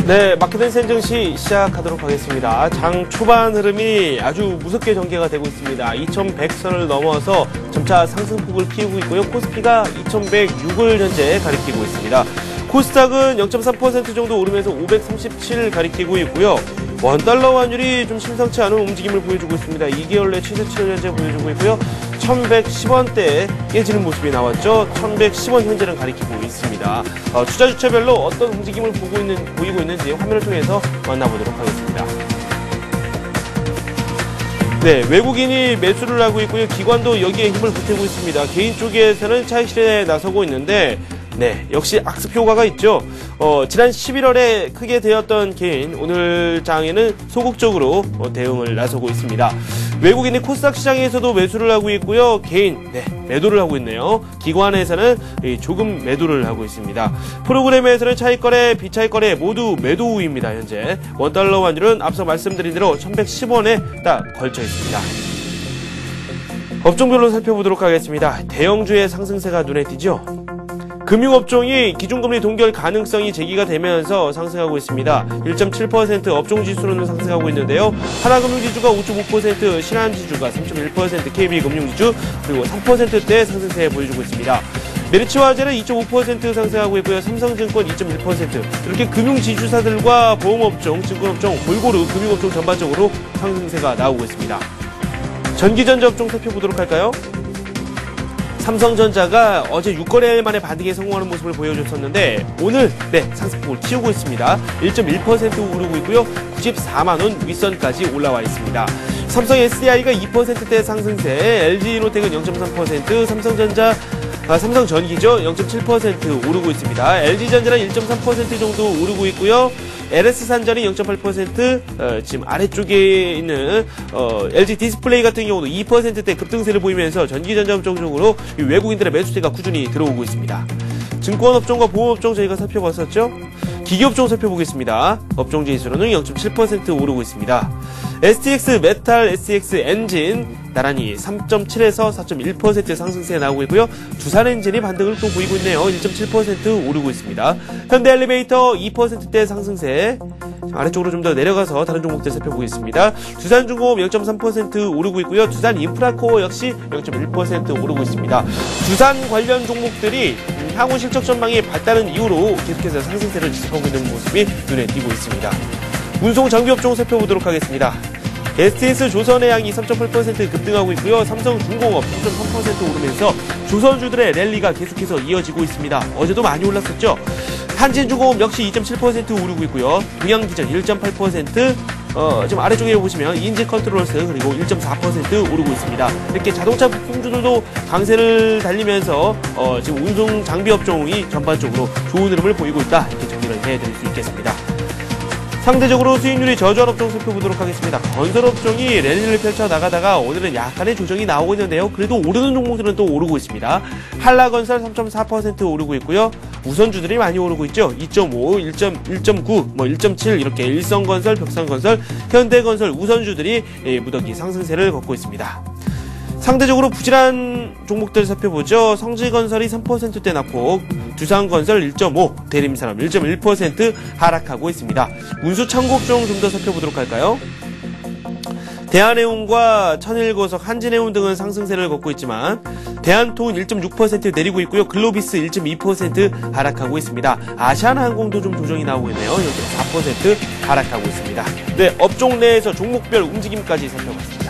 네, 마켓은 센정시 시작하도록 하겠습니다. 장 초반 흐름이 아주 무섭게 전개가 되고 있습니다. 2100선을 넘어서 점차 상승폭을 키우고 있고요. 코스피가 2106을 현재 가리키고 있습니다. 코스닥은 0.3% 정도 오르면서 537 가리키고 있고요. 원달러 환율이 좀 심상치 않은 움직임을 보여주고 있습니다. 2개월 내 최저치를 현재 보여주고 있고요. 1110원대에 깨지는 모습이 나왔죠. 1110원 현재는 가리키고 있습니다. 투자 주체별로 어떤 움직임을 보이고 있는지 화면을 통해서 만나보도록 하겠습니다. 네, 외국인이 매수를 하고 있고요. 기관도 여기에 힘을 보태고 있습니다. 개인 쪽에서는 차익 실현에 나서고 있는데 네, 역시 악습 효과가 있죠. 지난 11월에 크게 되었던 개인, 오늘 장에는 소극적으로 대응을 나서고 있습니다. 외국인이 코스닥 시장에서도 매수를 하고 있고요. 개인, 네, 매도를 하고 있네요. 기관에서는 조금 매도를 하고 있습니다. 프로그램에서는 차익거래, 비차익거래 모두 매도 우위입니다. 현재 원달러 환율은 앞서 말씀드린 대로 1110원에 딱 걸쳐 있습니다. 업종별로 살펴보도록 하겠습니다. 대형주의 상승세가 눈에 띄죠. 금융업종이 기준금리 동결 가능성이 제기가 되면서 상승하고 있습니다. 1.7% 업종지수로는 상승하고 있는데요. 하나금융지주가 5.5%, 신한지주가 3.1%, KB금융지주 그리고 3%대 상승세 보여주고 있습니다. 메리츠화재는 2.5% 상승하고 있고요. 삼성증권 2.1%. 이렇게 금융지주사들과 보험업종, 증권업종, 골고루 금융업종 전반적으로 상승세가 나오고 있습니다. 전기전자 업종 살펴보도록 할까요? 삼성전자가 어제 6거래일 만에 반등에 성공하는 모습을 보여줬었는데 오늘 네, 상승폭을 키우고 있습니다. 1.1% 오르고 있고요. 94만원 윗선까지 올라와 있습니다. 삼성 SDI가 2%대 상승세, LG이노텍은 0.3%, 삼성전기죠. 0.7% 오르고 있습니다. LG전자는 1.3% 정도 오르고 있고요. LS산전이 0.8%, 지금 아래쪽에 있는 LG디스플레이 같은 경우도 2%대 급등세를 보이면서 전기전자 업종 쪽으로 외국인들의 매수세가 꾸준히 들어오고 있습니다. 증권업종과 보험업종 저희가 살펴봤었죠. 기기업종 살펴보겠습니다. 업종지수로는 0.7% 오르고 있습니다. STX 메탈, STX 엔진 나란히 3.7에서 4.1% 상승세 나오고 있고요. 두산엔진이 반등을 또 보이고 있네요. 1.7% 오르고 있습니다. 현대엘리베이터 2%대 상승세. 아래쪽으로 좀 더 내려가서 다른 종목들 살펴보겠습니다. 두산중공업 0.3% 오르고 있고요. 두산인프라코어 역시 0.1% 오르고 있습니다. 두산 관련 종목들이 향후 실적 전망이 밝다는 이유로 계속해서 상승세를 지속하고 있는 모습이 눈에 띄고 있습니다. 운송 장비업종 살펴보도록 하겠습니다. STS 조선해양이 3.8% 급등하고 있고요. 삼성중공업 3.3% 오르면서 조선주들의 랠리가 계속해서 이어지고 있습니다. 어제도 많이 올랐었죠. 한진중공업 역시 2.7% 오르고 있고요. 동양기전 1.8%, 지금 아래쪽에 보시면 인지컨트롤스 그리고 1.4% 오르고 있습니다. 이렇게 자동차 부품주들도 강세를 달리면서 지금 운송 장비업종이 전반적으로 좋은 흐름을 보이고 있다. 이렇게 정리를 해드릴 수 있겠습니다. 상대적으로 수익률이 저조한 업종 살펴보도록 하겠습니다. 건설업종이 랠리를 펼쳐나가다가 오늘은 약간의 조정이 나오고 있는데요. 그래도 오르는 종목들은 또 오르고 있습니다. 한라건설 3.4% 오르고 있고요. 우선주들이 많이 오르고 있죠. 2.5, 1.9, 1.7 이렇게 일성건설, 벽산건설, 현대건설 우선주들이 무더기 상승세를 걷고 있습니다. 상대적으로 부진한 종목들 살펴보죠. 성지건설이 3%대 낙폭, 두산건설 1.5, 대림산업 1.1% 하락하고 있습니다. 운수창고업종 좀 더 살펴보도록 할까요? 대한해운과 천일고석, 한진해운 등은 상승세를 걷고 있지만 대한토운 1.6% 내리고 있고요. 글로비스 1.2% 하락하고 있습니다. 아시아나항공도 좀 조정이 나오고 있네요. 0.4% 하락하고 있습니다. 네, 업종 내에서 종목별 움직임까지 살펴봤습니다.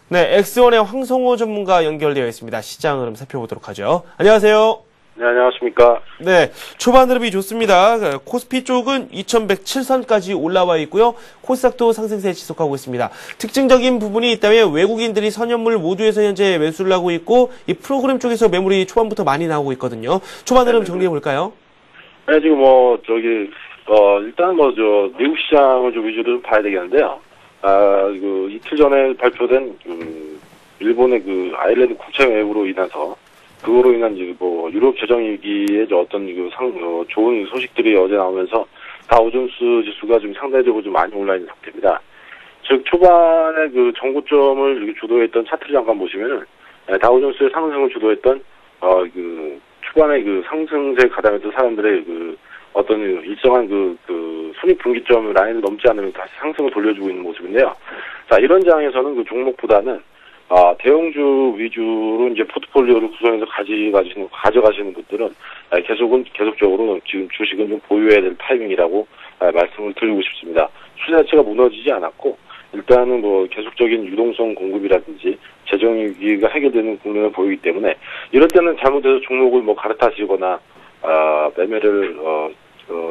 네, X1의 황성호 전문가 연결되어 있습니다. 시장 흐름 살펴보도록 하죠. 안녕하세요. 네, 안녕하십니까. 네, 초반 흐름이 좋습니다. 코스피 쪽은 2107선까지 올라와 있고요. 코스닥도 상승세 지속하고 있습니다. 특징적인 부분이 있다면 외국인들이 선현물 모두에서 현재 매수를 하고 있고 이 프로그램 쪽에서 매물이 초반부터 많이 나오고 있거든요. 초반 흐름 정리해 볼까요? 네, 지금 일단 미국 시장을 좀 위주로 봐야 되겠는데요. 이틀 전에 발표된, 일본의 아일랜드 국채 매입으로 인해서, 그거로 인한 유럽 재정위기에 어떤 좋은 소식들이 어제 나오면서 다우존스 지수가 좀 상대적으로 좀 많이 올라 있는 상태입니다. 즉, 초반에 정고점을 주도했던 차트를 잠깐 보시면은, 다우존스의 상승을 주도했던, 초반에 그 상승세 가담했던 사람들의 그 어떤 일정한 그 손익분기점 라인을 넘지 않으면 다시 상승을 돌려주고 있는 모습인데요. 자, 이런 장에서는 그 종목보다는 대형주 위주로 이제 포트폴리오를 구성해서 가져가시는 분들은 계속적으로 지금 주식은 좀 보유해야 될 타이밍이라고 말씀을 드리고 싶습니다. 추세 자체가 무너지지 않았고, 일단은 뭐 계속적인 유동성 공급이라든지 재정 위기가 해결되는 국면을 보이기 때문에, 이럴 때는 잘못해서 종목을 뭐 갈아타시거나 매매를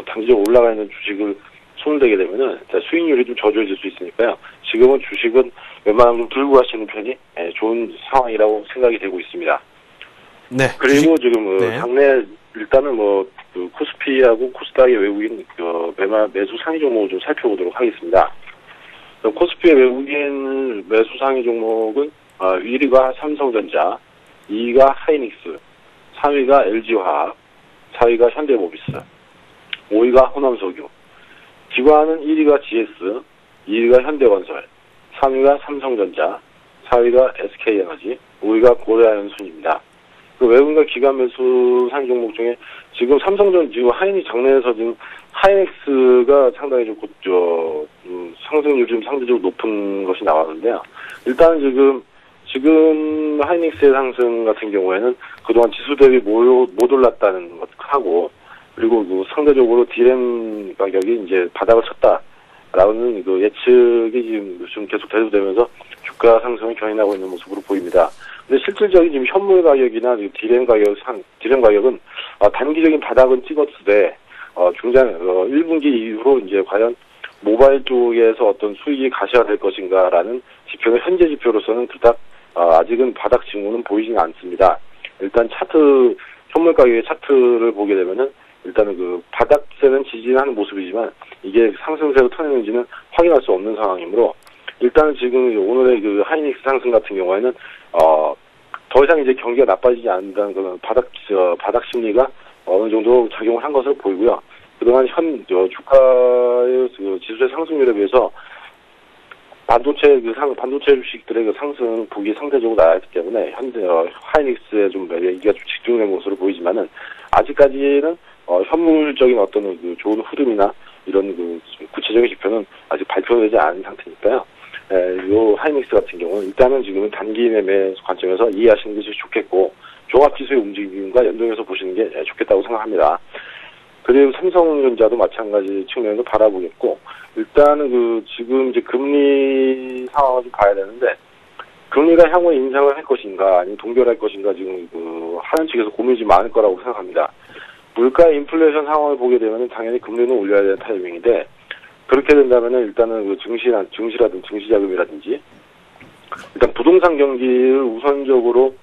단기적으로 올라가 있는 주식을 손을 대게 되면은 수익률이 좀 저조해질 수 있으니까요. 지금은 주식은 웬만하면 좀 들고 가시는 편이 좋은 상황이라고 생각이 되고 있습니다. 네. 그리고 지금 네. 당내 일단은 그 코스피하고 코스닥의 외국인 매수 상위 종목을 좀 살펴보도록 하겠습니다. 코스피의 외국인 매수 상위 종목은 1위가 삼성전자, 2위가 하이닉스, 3위가 LG화학, 4위가 현대모비스, 5위가 호남석유. 기관은 1위가 GS, 2위가 현대건설, 3위가 삼성전자, 4위가 SK에너지, 5위가 고려아연 순입니다. 그 외국인과 기관 매수 상위 종목 중에 지금 지금 장내에서 지금 하이닉스가 상당히 좀 상승률이 좀 상대적으로 높은 것이 나왔는데요. 일단 지금 하이닉스의 상승 같은 경우에는 그동안 지수 대비 못 올랐다는 것하고, 그리고 그 상대적으로 디램 가격이 이제 바닥을 쳤다라는 그 예측이 지금 계속 대두되면서 주가 상승을 견인하고 있는 모습으로 보입니다. 근데 실질적인 지금 현물 가격이나 디램 가격은 단기적인 바닥은 찍었으되 중장 1분기 이후로 이제 과연 모바일 쪽에서 어떤 수익이 가시화될 것인가라는 지표는 현재 지표로서는 그닥 아직은 바닥 징후는 보이지는 않습니다. 일단 현물 가격의 차트를 보게 되면은 일단은 그 바닥세는 지지하는 모습이지만 이게 상승세로 터지는지는 확인할 수 없는 상황이므로, 일단은 지금 오늘의 그 하이닉스 상승 같은 경우에는 더 이상 이제 경기가 나빠지지 않는다는 그런 바닥 심리가 어느 정도 작용을 한 것으로 보이고요. 그동안 주가의 지수의 상승률에 비해서 반도체 주식들의 그 상승폭이 상대적으로 나왔기 때문에 하이닉스에 좀 매기가 좀 집중된 것으로 보이지만은, 아직까지는 현물적인 어떤 그 좋은 흐름이나 이런 그 구체적인 지표는 아직 발표되지 않은 상태니까요. 요 하이닉스 같은 경우는 일단은 지금은 단기 매매 관점에서 이해하시는 것이 좋겠고, 종합지수의 움직임과 연동해서 보시는 게 좋겠다고 생각합니다. 그리고 삼성전자도 마찬가지 측면에서 바라보겠고, 일단은 지금 이제 금리 상황을 좀 봐야 되는데, 금리가 향후에 인상을 할 것인가 아니면 동결할 것인가 지금 하는 측에서 고민이 좀 많을 거라고 생각합니다. 물가 인플레이션 상황을 보게 되면 당연히 금리는 올려야 되는 타이밍인데, 그렇게 된다면은 일단은 증시자금이라든지 일단 부동산 경기를 우선적으로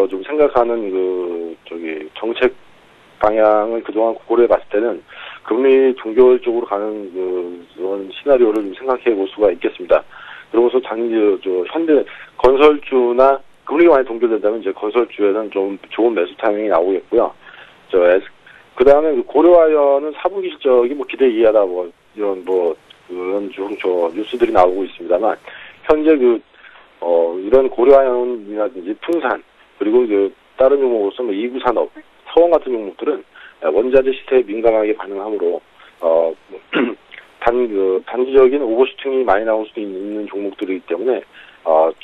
좀 생각하는 정책 방향을 그동안 고려해 봤을 때는 금리 동결 쪽으로 가는 그런 시나리오를 좀 생각해 볼 수가 있겠습니다. 그러면서 현대 건설주나 금리가 많이 동결된다면 이제 건설주에는 좀 좋은 매수 타이밍이 나오겠고요. 그 다음에 고려아연은 4분기 실적이 기대 이하다 이런 뉴스들이 나오고 있습니다만, 현재 이런 고려아연이라든지 풍산, 그리고 다른 종목으로서 2구 산업, 서원 같은 종목들은 원자재 시세에 민감하게 반응하므로 단기적인 오버슈팅이 많이 나올 수도 있는 종목들이기 때문에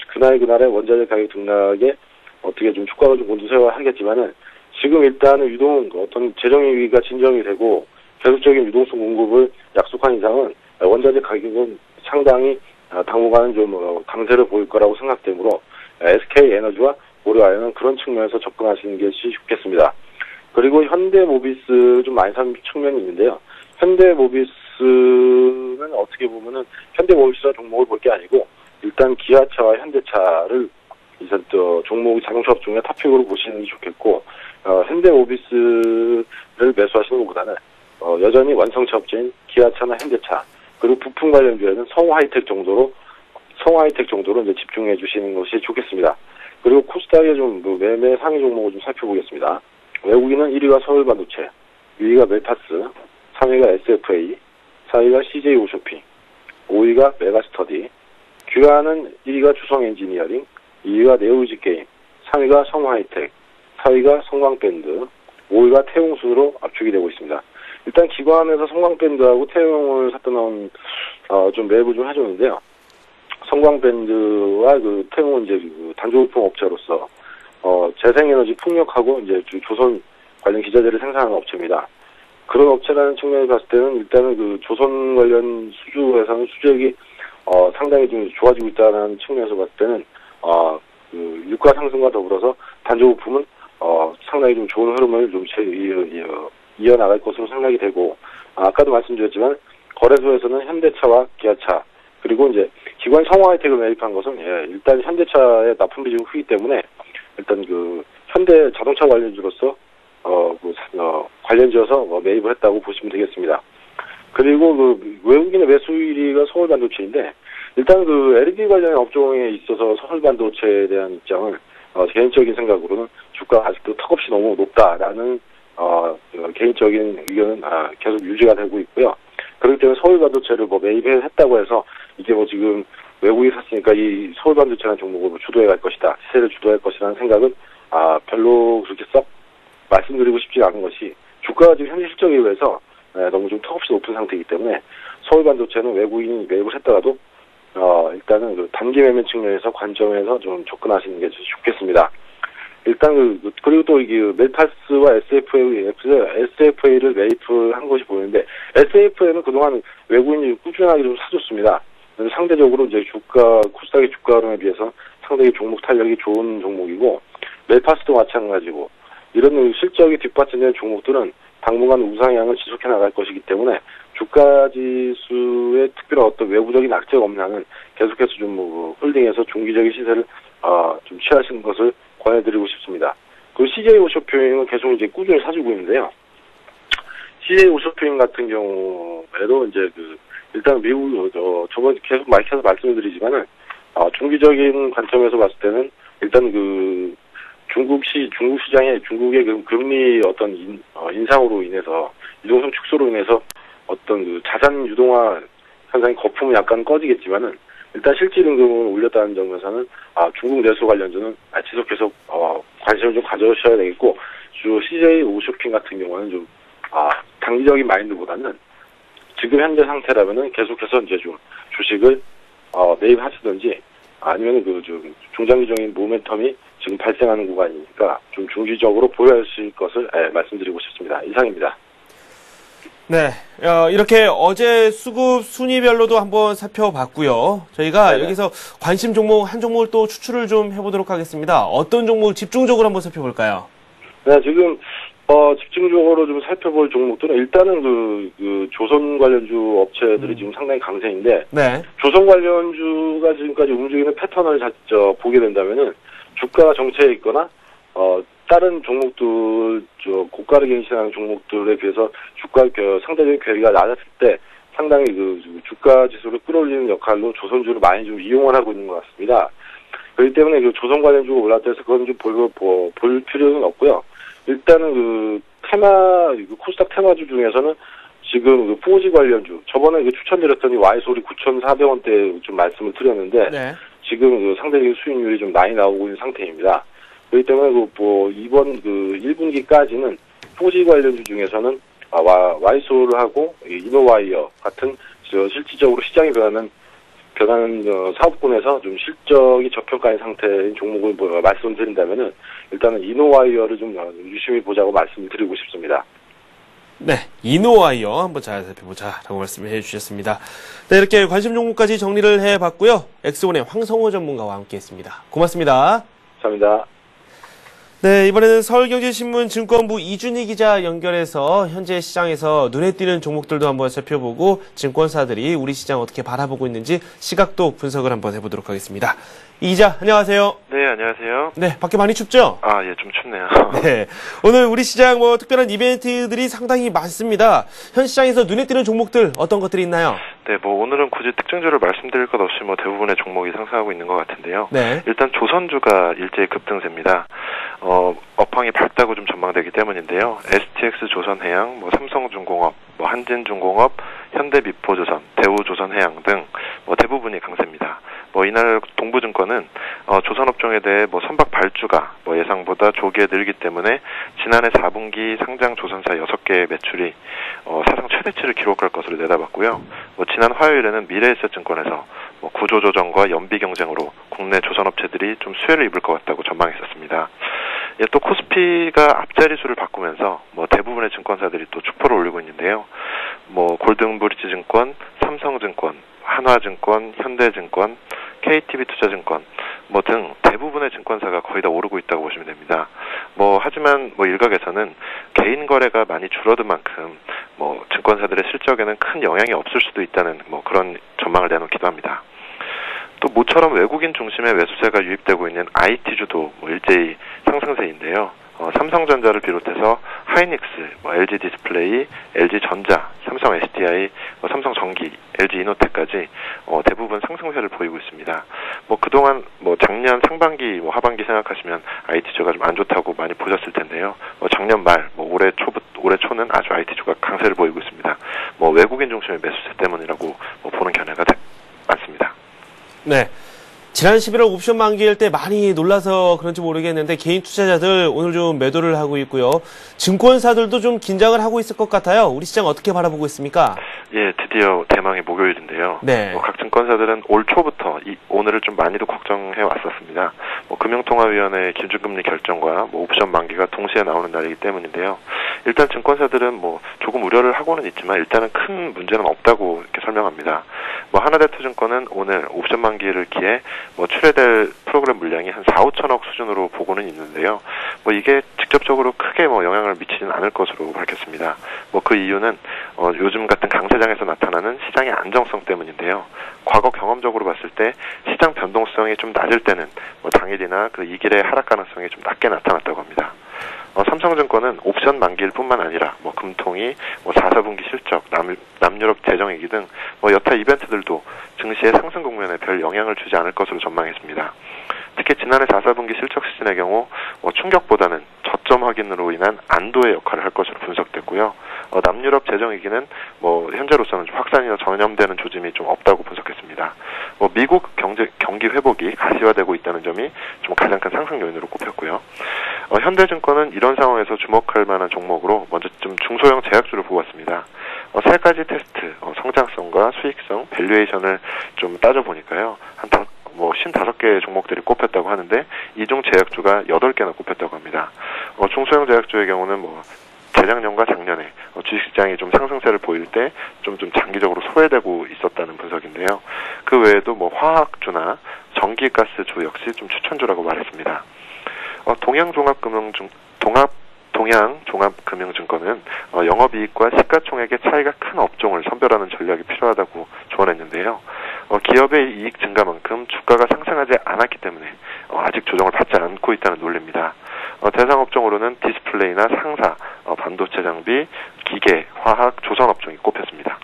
그날의 원자재 가격 등락에 어떻게 좀 주가가 좀 곤두세워야 하겠지만은, 지금 일단은 어떤 재정의 위기가 진정이 되고 계속적인 유동성 공급을 약속한 이상은 원자재 가격은 상당히 당분간은 좀 강세를 보일 거라고 생각되므로 SK에너지와 고려아연은 그런 측면에서 접근하시는 게 좋겠습니다. 그리고 현대모비스 좀 많이 산 측면이 있는데요. 현대모비스는 어떻게 보면은 현대모비스와 종목을 볼 게 아니고 일단 기아차와 현대차를 종목 자동차업 중에 탑픽으로 보시는 게 좋겠고, 현대모비스를 매수하시는 것보다는 여전히 완성차 업체인 기아차나 현대차, 그리고 부품 관련주에는 성우하이텍 정도로 이제 집중해 주시는 것이 좋겠습니다. 그리고 코스닥의 매매 상위 종목을 좀 살펴보겠습니다. 외국인은 1위가 서울반도체, 2위가 멜타스, 3위가 SFA, 4위가 CJ오쇼핑, 5위가 메가스터디, 기관은 1위가 주성엔지니어링, 2위가 네오지게임, 3위가 성우하이텍, 4위가 성광밴드, 5위가 태용 순으로 압축이 되고 있습니다. 일단 기관에서 성광밴드하고 태용을 샀다 나온 좀 매입을 좀 해줬는데요. 성광밴드와 그 태용은 이제 그 단조부품 업체로서 재생에너지 풍력하고 이제 조선 관련 기자재를 생산하는 업체입니다. 그런 업체라는 측면에서 봤을 때는 일단은 그 조선 관련 수주에서는 수주액이 상당히 좀 좋아지고 있다는 측면에서 봤을 때는 그 유가 상승과 더불어서 단조부품은 상당히 좀 좋은 흐름을 좀 이어나갈 것으로 생각이 되고, 아까도 말씀드렸지만 거래소에서는 현대차와 기아차 그리고 이제 기관 성화이텍을 매입한 것은 일단 현대차의 납품 비중이 크기 때문에 일단 그 현대 자동차 관련주로서 관련지어서 매입을 했다고 보시면 되겠습니다. 그리고 그 외국인의 매수 1위가 서울반도체인데, 일단 그 LED 관련 업종에 있어서 서울반도체에 대한 입장을 개인적인 생각으로는 주가가 아직도 턱없이 너무 높다라는 개인적인 의견은 계속 유지가 되고 있고요. 그렇기 때문에 서울반도체를 매입했다고 해서 이게 지금 외국이 샀으니까 이 서울반도체라는 종목을 주도해 갈 것이다, 시세를 주도할 것이라는 생각은 별로 그렇게 썩 말씀드리고 싶지 않은 것이, 주가가 지금 현재 실적에 의해서 너무 좀 턱없이 높은 상태이기 때문에 서울반도체는 외국인이 매입을 했더라도 일단은 그 단기 매매 측면에서 관점에서 좀 접근하시는 게 좋겠습니다. 일단 그리고 또 이게 멜파스와 SFA를 매입을 한 것이 보이는데, SFA는 그동안 외국인이 꾸준하게 좀 사줬습니다. 상대적으로 이제 코스닥의 주가 흐름에 비해서 상당히 종목 탄력이 좋은 종목이고, 멜파스도 마찬가지고, 이런 실적이 뒷받침되는 종목들은 당분간 우상향을 지속해 나갈 것이기 때문에 주가 지수에 특별한 어떤 외부적인 악재가 없는 한은 계속해서 좀 홀딩해서 중기적인 시세를 좀 취하시는 것을 권해드리고 싶습니다. 그리고 CJ 오쇼핑은 계속 이제 꾸준히 사주고 있는데요. CJ 오쇼핑 같은 경우에도 이제 일단 미국 저번 계속 계속 말씀드리지만은 중기적인 관점에서 봤을 때는 일단 중국 시장의 중국의 금리 어떤 인상으로 인해서 유동성 축소로 인해서 어떤 자산 유동화 현상이 거품은 약간 꺼지겠지만은 일단 실질 임금을 올렸다는 점에서는 중국 내수 관련주는 지속해서 관심을 좀 가져주셔야 되겠고, 주로 CJ 오쇼핑 같은 경우는 좀 단기적인 마인드보다는 지금 현재 상태라면은 계속해서 이제 좀 주식을 매입하시든지, 아니면 좀 중장기적인 모멘텀이 지금 발생하는 구간이니까 좀 중기적으로 보유하실 것을 말씀드리고 싶습니다. 이상입니다. 네, 이렇게 어제 수급 순위별로도 한번 살펴봤고요. 저희가 네네. 여기서 관심 종목 한 종목을 또 추출을 좀 해보도록 하겠습니다. 어떤 종목을 집중적으로 한번 살펴볼까요? 네, 지금 집중적으로 좀 살펴볼 종목들은 일단은 조선 관련주 업체들이 지금 상당히 강세인데, 네. 조선 관련주가 지금까지 움직이는 패턴을 보게 된다면은 주가가 정체해 있거나 다른 종목들, 고가를 갱신하는 종목들에 비해서 주가 상대적인 괴리가 낮았을 때 상당히 주가 지수를 끌어올리는 역할로 조선주를 많이 좀 이용을 하고 있는 것 같습니다. 그렇기 때문에 조선 관련주가 올랐다 해서 그건 좀 볼 필요는 없고요. 일단은 코스닥 테마주 중에서는 지금 4G 관련주, 저번에 추천드렸더니 Y솔이 9,400원대 좀 말씀을 드렸는데, 네. 지금 상대적인 수익률이 좀 많이 나오고 있는 상태입니다. 그렇기 때문에 이번 1분기까지는 4G 관련주 중에서는 Y솔하고 이노와이어 같은 실질적으로 시장이 변하는 사업군에서 좀 실적이 저평가인 상태인 종목을 말씀드린다면은 일단은 이노와이어를 좀 유심히 보자고 말씀을 드리고 싶습니다. 네, 이노와이어 한번 잘 살펴보자라고 말씀을 해주셨습니다. 네, 이렇게 관심 종목까지 정리를 해봤고요. 엑스원의 황성호 전문가와 함께했습니다. 고맙습니다. 감사합니다. 네, 이번에는 서울경제신문 증권부 이준희 기자 연결해서 현재 시장에서 눈에 띄는 종목들도 한번 살펴보고 증권사들이 우리 시장 어떻게 바라보고 있는지 시각도 분석을 한번 해보도록 하겠습니다. 이 기자, 안녕하세요. 네, 안녕하세요. 네, 밖에 많이 춥죠? 예, 좀 춥네요. 네, 오늘 우리 시장 특별한 이벤트들이 상당히 많습니다. 현 시장에서 눈에 띄는 종목들 어떤 것들이 있나요? 네, 오늘은 굳이 특징주를 말씀드릴 것 없이 대부분의 종목이 상승하고 있는 것 같은데요. 네. 일단 조선주가 일제히 급등세입니다. 업황이 밝다고 좀 전망되기 때문인데요. STX 조선해양, 삼성중공업, 한진중공업, 현대미포조선, 대우조선해양 등 대부분이 강세입니다. 이날 동부증권은 조선업종에 대해 선박 발주가 예상보다 조기에 늘기 때문에 지난해 4분기 상장 조선사 6개의 매출이 사상 최대치를 기록할 것으로 내다봤고요. 지난 화요일에는 미래에셋증권에서 구조조정과 연비 경쟁으로 국내 조선업체들이 좀 수혜를 입을 것 같다고 전망했었습니다. 또 코스피가 앞자리수를 바꾸면서 대부분의 증권사들이 또 축포를 올리고 있는데요. 골든브리지증권, 삼성증권, 한화증권, 현대증권, KTB투자증권 등 대부분의 증권사가 거의 다 오르고 있다고 보시면 됩니다. 하지만 일각에서는 개인 거래가 많이 줄어든 만큼 증권사들의 실적에는 큰 영향이 없을 수도 있다는 그런 전망을 내놓기도 합니다. 또 모처럼 외국인 중심의 매수세가 유입되고 있는 IT주도 일제히 상승세인데요. 삼성전자를 비롯해서 하이닉스, LG 디스플레이, LG전자, 삼성 SDI, 삼성전기, LG 이노텍까지 대부분 상승세를 보이고 있습니다. 그동안 작년 상반기, 하반기 생각하시면 IT주가 좀 안 좋다고 많이 보셨을 텐데요. 작년 말, 올해 초는 아주 IT주가 강세를 보이고 있습니다. 외국인 중심의 매수세 때문이라고 보는 견해가 많습니다. 네. 지난 11월 옵션 만기일 때 많이 놀라서 그런지 모르겠는데 개인 투자자들 오늘 좀 매도를 하고 있고요. 증권사들도 좀 긴장을 하고 있을 것 같아요. 우리 시장 어떻게 바라보고 있습니까? 예, 드디어 대망의 목요일인데요. 네. 각 증권사들은 올 초부터 오늘을 좀 많이도 걱정해 왔었습니다. 금융통화위원회의 기준금리 결정과 옵션 만기가 동시에 나오는 날이기 때문인데요. 일단 증권사들은 조금 우려를 하고는 있지만 일단은 큰 문제는 없다고 이렇게 설명합니다. 하나대투증권은 오늘 옵션 만기를 기해 출회될 프로그램 물량이 한 4, 5천억 수준으로 보고는 있는데요. 이게 직접적으로 크게 영향을 미치지는 않을 것으로 밝혔습니다. 그 이유는 요즘 같은 강세장에서 나타나는 시장의 안정성 때문인데요. 과거 경험적으로 봤을 때 시장 변동성이 좀 낮을 때는 당일이나 그 2길의 하락 가능성이 좀 낮게 나타났다고 합니다. 삼성증권은 옵션 만기일 뿐만 아니라 금통위, 4, 4분기 실적, 남유럽 재정위기 등 여타 이벤트들도 증시의 상승 국면에 별 영향을 주지 않을 것으로 전망했습니다. 특히 지난해 4, 4분기 실적 시즌의 경우 충격보다는 저점 확인으로 인한 안도의 역할을 할 것으로 분석됐고요. 남유럽 재정위기는 현재로서는 좀 확산이나 전염되는 조짐이 좀 없다고 분석했습니다. 미국 경기 회복이 가시화되고 있다는 점이 좀 가장 큰 상승 요인으로 꼽혔고요. 현대증권은 이런 상황에서 주목할 만한 종목으로 먼저 좀 중소형 제약주를 보았습니다. 세 가지 테스트, 성장성과 수익성, 밸류에이션을 좀 따져보니까요. 한 55개의 종목들이 꼽혔다고 하는데 이 중 제약주가 8개나 꼽혔다고 합니다. 중소형 제약주의 경우는 재작년과 작년에 주식시장이 좀 상승세를 보일 때 좀 장기적으로 소외되고 있었다는 분석인데요. 그 외에도 화학주나 전기가스주 역시 좀 추천주라고 말했습니다. 동양종합금융증권은 영업이익과 시가총액의 차이가 큰 업종을 선별하는 전략이 필요하다고 조언했는데요. 기업의 이익 증가만큼 주가가 상승하지 않았기 때문에 아직 조정을 받지 않고 있다는 논리입니다. 대상 업종으로는 디스플레이나 상사, 반도체 장비, 기계, 화학, 조선업종이 꼽혔습니다.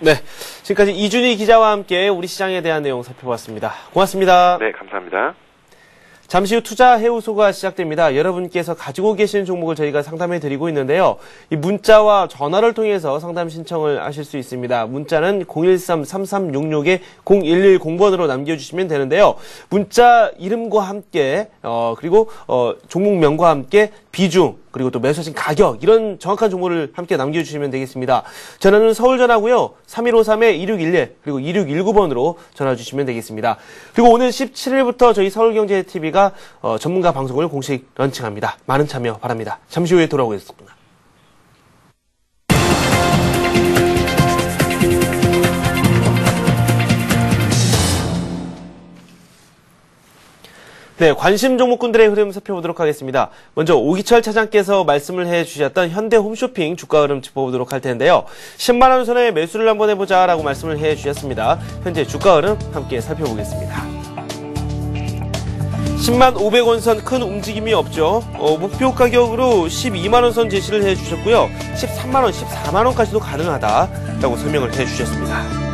네, 지금까지 이준희 기자와 함께 우리 시장에 대한 내용 살펴봤습니다. 고맙습니다. 네, 감사합니다. 잠시 후 투자 해우소가 시작됩니다. 여러분께서 가지고 계신 종목을 저희가 상담해 드리고 있는데요. 이 문자와 전화를 통해서 상담 신청을 하실 수 있습니다. 문자는 013-3366-0110번으로 남겨주시면 되는데요. 문자 이름과 함께 그리고 종목명과 함께 비중 그리고 또 매수하신 가격 이런 정확한 정보를 함께 남겨주시면 되겠습니다. 전화는 서울전화고요. 3153-2611 그리고 2619번으로 전화 주시면 되겠습니다. 그리고 오늘 17일부터 저희 서울경제TV가 전문가 방송을 공식 런칭합니다. 많은 참여 바랍니다. 잠시 후에 돌아오겠습니다. 네, 관심 종목군들의 흐름 살펴보도록 하겠습니다. 먼저 오기철 차장께서 말씀을 해주셨던 현대홈쇼핑 주가 흐름 짚어보도록 할 텐데요. 10만 원 선에 매수를 한번 해보자라고 말씀을 해주셨습니다. 현재 주가 흐름 함께 살펴보겠습니다. 10만 500원 선 큰 움직임이 없죠. 목표 가격으로 12만 원 선 제시를 해주셨고요. 13만 원, 14만 원까지도 가능하다라고 설명을 해주셨습니다.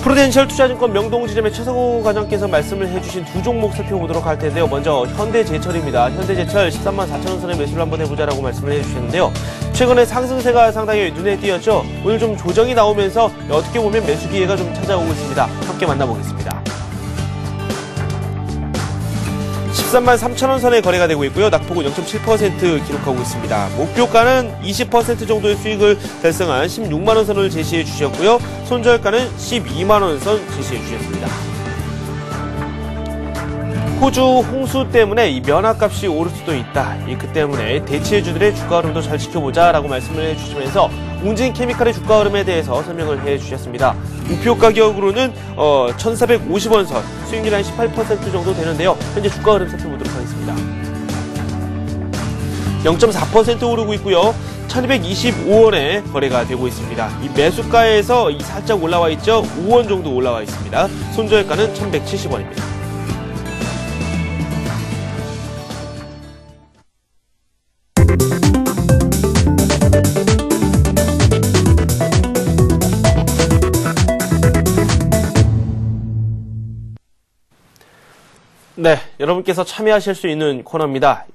프루덴셜 투자증권 명동지점의 최성호 과장께서 말씀을 해주신 두 종목 살펴보도록 할 텐데요. 먼저 현대제철입니다. 현대제철 13만 4천 원 선에 매수를 한번 해보자라고 말씀을 해주셨는데요. 최근에 상승세가 상당히 눈에 띄었죠. 오늘 좀 조정이 나오면서 어떻게 보면 매수 기회가 좀 찾아오고 있습니다. 함께 만나보겠습니다. 13만 3천 원 선에 거래가 되고 있고요. 낙폭은 0.7% 기록하고 있습니다. 목표가는 20% 정도의 수익을 달성한 16만 원 선을 제시해 주셨고요. 손절가는 12만 원 선 제시해 주셨습니다. 호주 홍수 때문에 이 면화값이 오를 수도 있다. 그 때문에 대체주들의 주가 흐름도 잘 지켜보자라고 말씀을 해주시면서 웅진 케미칼의 주가 흐름에 대해서 설명을 해주셨습니다. 목표 가격으로는 1,450원 선, 수익률 한 18% 정도 되는데요. 현재 주가 흐름 살펴보도록 하겠습니다. 0.4% 오르고 있고요. 1,225원에 거래가 되고 있습니다. 이 매수가에서 살짝 올라와 있죠. 5원 정도 올라와 있습니다. 손절가는 1,170원입니다. 네, 여러분께서 참여하실 수 있는 코너입니다.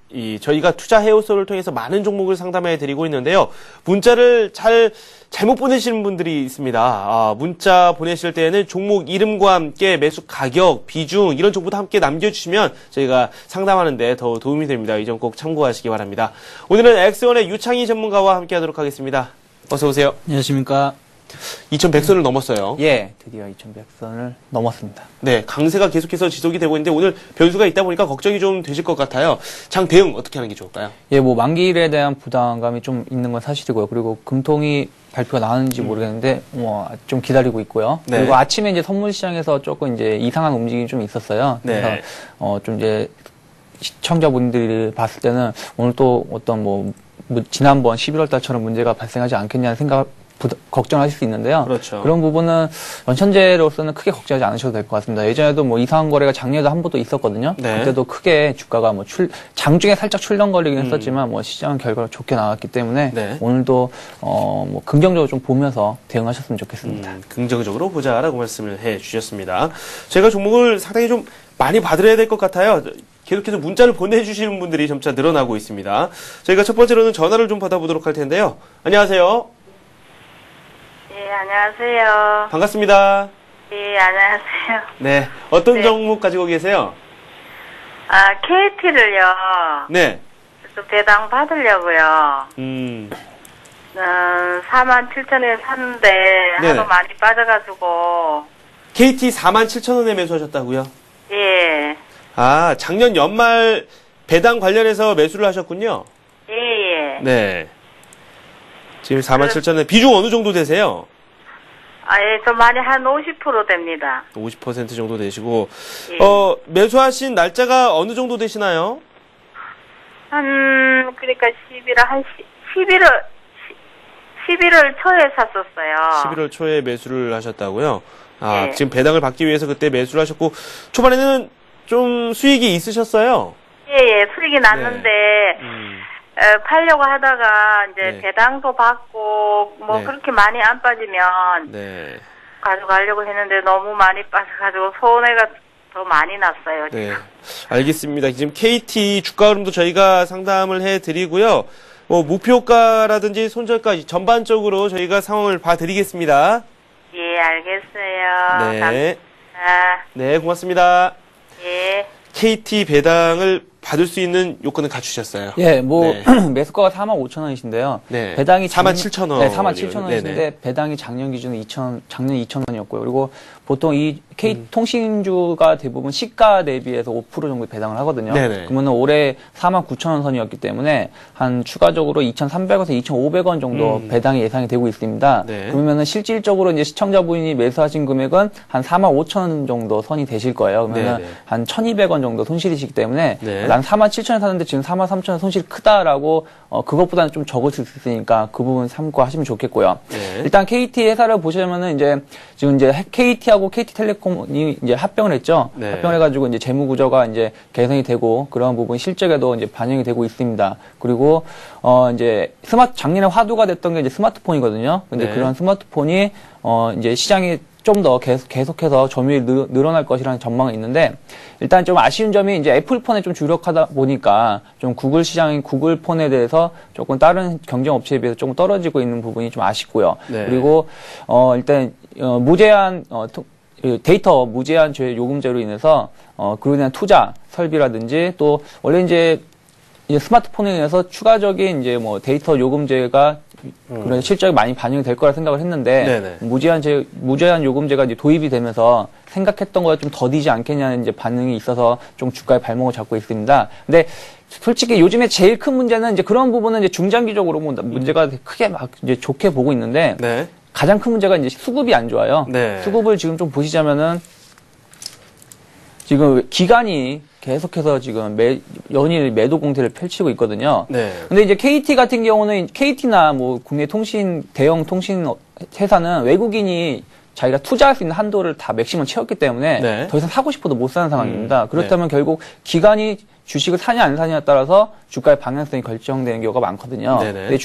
저희가 투자 해오소를 통해서 많은 종목을 상담해 드리고 있는데요. 문자를 잘못 보내시는 분들이 있습니다. 문자 보내실 때에는 종목 이름과 함께 매수 가격, 비중 이런 정보도 함께 남겨주시면 저희가 상담하는데 더 도움이 됩니다. 이 점 꼭 참고하시기 바랍니다. 오늘은 엑스원의 유창희 전문가와 함께 하도록 하겠습니다. 어서 오세요. 안녕하십니까. 2100선을 넘었어요. 예, 드디어 2100선을 넘었습니다. 네, 강세가 계속해서 지속이 되고 있는데 오늘 변수가 있다 보니까 걱정이 좀 되실 것 같아요. 장 대응 어떻게 하는 게 좋을까요? 예, 뭐 만기일에 대한 부담감이 좀 있는 건 사실이고요. 그리고 금통이 발표가 나왔는지 모르겠는데 좀 기다리고 있고요. 네. 그리고 아침에 이제 선물 시장에서 조금 이제 이상한 움직임이 좀 있었어요. 그래서 네. 좀 이제 시청자분들이 봤을 때는 오늘 또 어떤 뭐 지난번 11월 달처럼 문제가 발생하지 않겠냐는 생각 걱정하실 수 있는데요. 그렇죠. 그런 부분은 현재로서는 크게 걱정하지 않으셔도 될 것 같습니다. 예전에도 뭐 이상한 거래가 작년에도 한 번도 있었거든요. 네. 그때도 크게 주가가 뭐 장중에 살짝 출렁거리긴 했었지만 뭐 시장 결과가 좋게 나왔기 때문에 네. 오늘도 뭐 긍정적으로 좀 보면서 대응하셨으면 좋겠습니다. 긍정적으로 보자라고 말씀을 해 주셨습니다. 제가 종목을 상당히 좀 많이 봐드려야 될 것 같아요. 계속해서 문자를 보내주시는 분들이 점차 늘어나고 있습니다. 저희가 첫 번째로는 전화를 좀 받아보도록 할 텐데요. 안녕하세요. 네, 안녕하세요. 반갑습니다. 네, 안녕하세요. 네, 어떤 네. 종목 가지고 계세요? KT를요. 네. 좀 배당 받으려고요. 47,000원에 샀는데 네네. 하도 많이 빠져가지고. KT 47,000원에 매수하셨다고요? 예. 작년 연말 배당 관련해서 매수를 하셨군요. 예. 네. 지금 47,000원에 비중 어느 정도 되세요? 예, 좀 많이 한 50% 됩니다. 50% 정도 되시고, 예. 매수하신 날짜가 어느 정도 되시나요? 그러니까 11월 초에 샀었어요. 11월 초에 매수를 하셨다고요? 네. 지금 배당을 받기 위해서 그때 매수를 하셨고, 초반에는 좀 수익이 있으셨어요? 예, 수익이 났는데, 팔려고 하다가, 이제, 네. 배당도 받고, 뭐, 네. 그렇게 많이 안 빠지면, 네. 가져가려고 했는데, 너무 많이 빠져가지고, 손해가 더 많이 났어요. 네. 알겠습니다. 지금 KT 주가 흐름도 저희가 상담을 해드리고요. 목표가라든지 손절가 전반적으로 저희가 상황을 봐드리겠습니다. 예, 알겠어요. 네. 감사합니다. 네, 고맙습니다. 예. KT 배당을 받을 수 있는 요건을 갖추셨어요. 예, 뭐 네. 매수가가 45,000원이신데요. 네. 배당이 47,000원. 네, 47,000원이신데 네네. 배당이 작년 기준으로 작년 2,000원이었고요. 그리고 보통 이 K통신주가 대부분 시가 대비해서 5% 정도 배당을 하거든요. 네네. 그러면 올해 49,000원 선이었기 때문에 한 추가적으로 2,300원에서 2,500원 정도 배당이 예상이 되고 있습니다. 네. 그러면은 실질적으로 이제 시청자분이 매수하신 금액은 한 45,000원 정도 선이 되실 거예요. 그러면 네네. 한 1,200원 정도 손실이시기 때문에 네. 난 47,000원 샀는데 지금 43,000원 손실이 크다라고 그것보다는 좀 적으실 수 있으니까 그 부분 참고하시면 좋겠고요. 네. 일단 KT 회사를 보시면은 이제 지금 이제 KT하고 KT텔레콤이 이제 합병을 했죠. 네. 합병을 해가지고 이제 재무 구조가 이제 개선이 되고 그런 부분 실적에도 이제 반영이 되고 있습니다. 그리고 이제 작년에 화두가 됐던 게 이제 스마트폰이거든요. 근데 네. 그런 스마트폰이 이제 시장이 좀 더 계속해서 점유율이 늘어날 것이라는 전망이 있는데, 일단 좀 아쉬운 점이 이제 애플폰에 좀 주력하다 보니까 좀 구글 시장인 구글 폰에 대해서 조금 다른 경쟁 업체에 비해서 조금 떨어지고 있는 부분이 좀 아쉽고요. 네. 그리고 일단 무제한 데이터 무제한 요금제로 인해서 그로 인한 투자 설비라든지, 또 원래 이제 스마트폰에 의해서 추가적인 이제 뭐 데이터 요금제가 그런 실적이 많이 반영이 될 거라 생각을 했는데, 무제한 요금제가 이제 도입이 되면서 생각했던 거와 좀 더디지 않겠냐는 이제 반응이 있어서 좀 주가의 발목을 잡고 있습니다. 근데 솔직히 요즘에 제일 큰 문제는 이제 그런 부분은 이제 중장기적으로 문제가 크게 막 이제 좋게 보고 있는데, 네. 가장 큰 문제가 이제 수급이 안 좋아요. 네. 수급을 지금 좀 보시자면은 지금 기간이 계속해서 지금 연일 매도 공세를 펼치고 있거든요. 네. 근데 이제 KT 같은 경우는 KT나 뭐 국내 대형 통신 회사는 외국인이 자기가 투자할 수 있는 한도를 다 맥시멈 채웠기 때문에 네. 더 이상 사고 싶어도 못 사는 상황입니다. 그렇다면 결국 기간이 주식을 사냐 안 사냐에 따라서 주가의 방향성이 결정되는 경우가 많거든요. 네네. 근데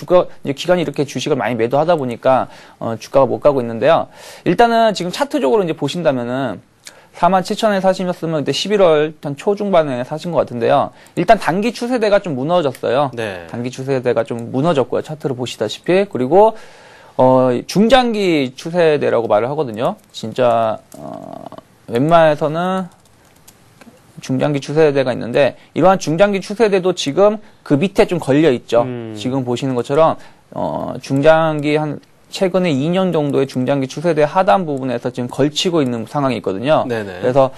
이제 기간이 이렇게 주식을 많이 매도하다 보니까 주가가 못 가고 있는데요. 일단은 지금 차트적으로 이제 보신다면은 47,000원에 사시셨으면 그때 11월 한 초중반에 사신 것 같은데요. 일단 단기 추세대가 좀 무너졌어요. 네. 단기 추세대가 좀 무너졌고요. 차트로 보시다시피. 그리고 중장기 추세대라고 말을 하거든요. 진짜 웬만해서는 중장기 추세대가 있는데, 이러한 중장기 추세대도 지금 그 밑에 좀 걸려 있죠. 지금 보시는 것처럼 중장기 최근에 2년 정도의 중장기 추세대 하단 부분에서 지금 걸치고 있는 상황이 있거든요. 네네. 그래서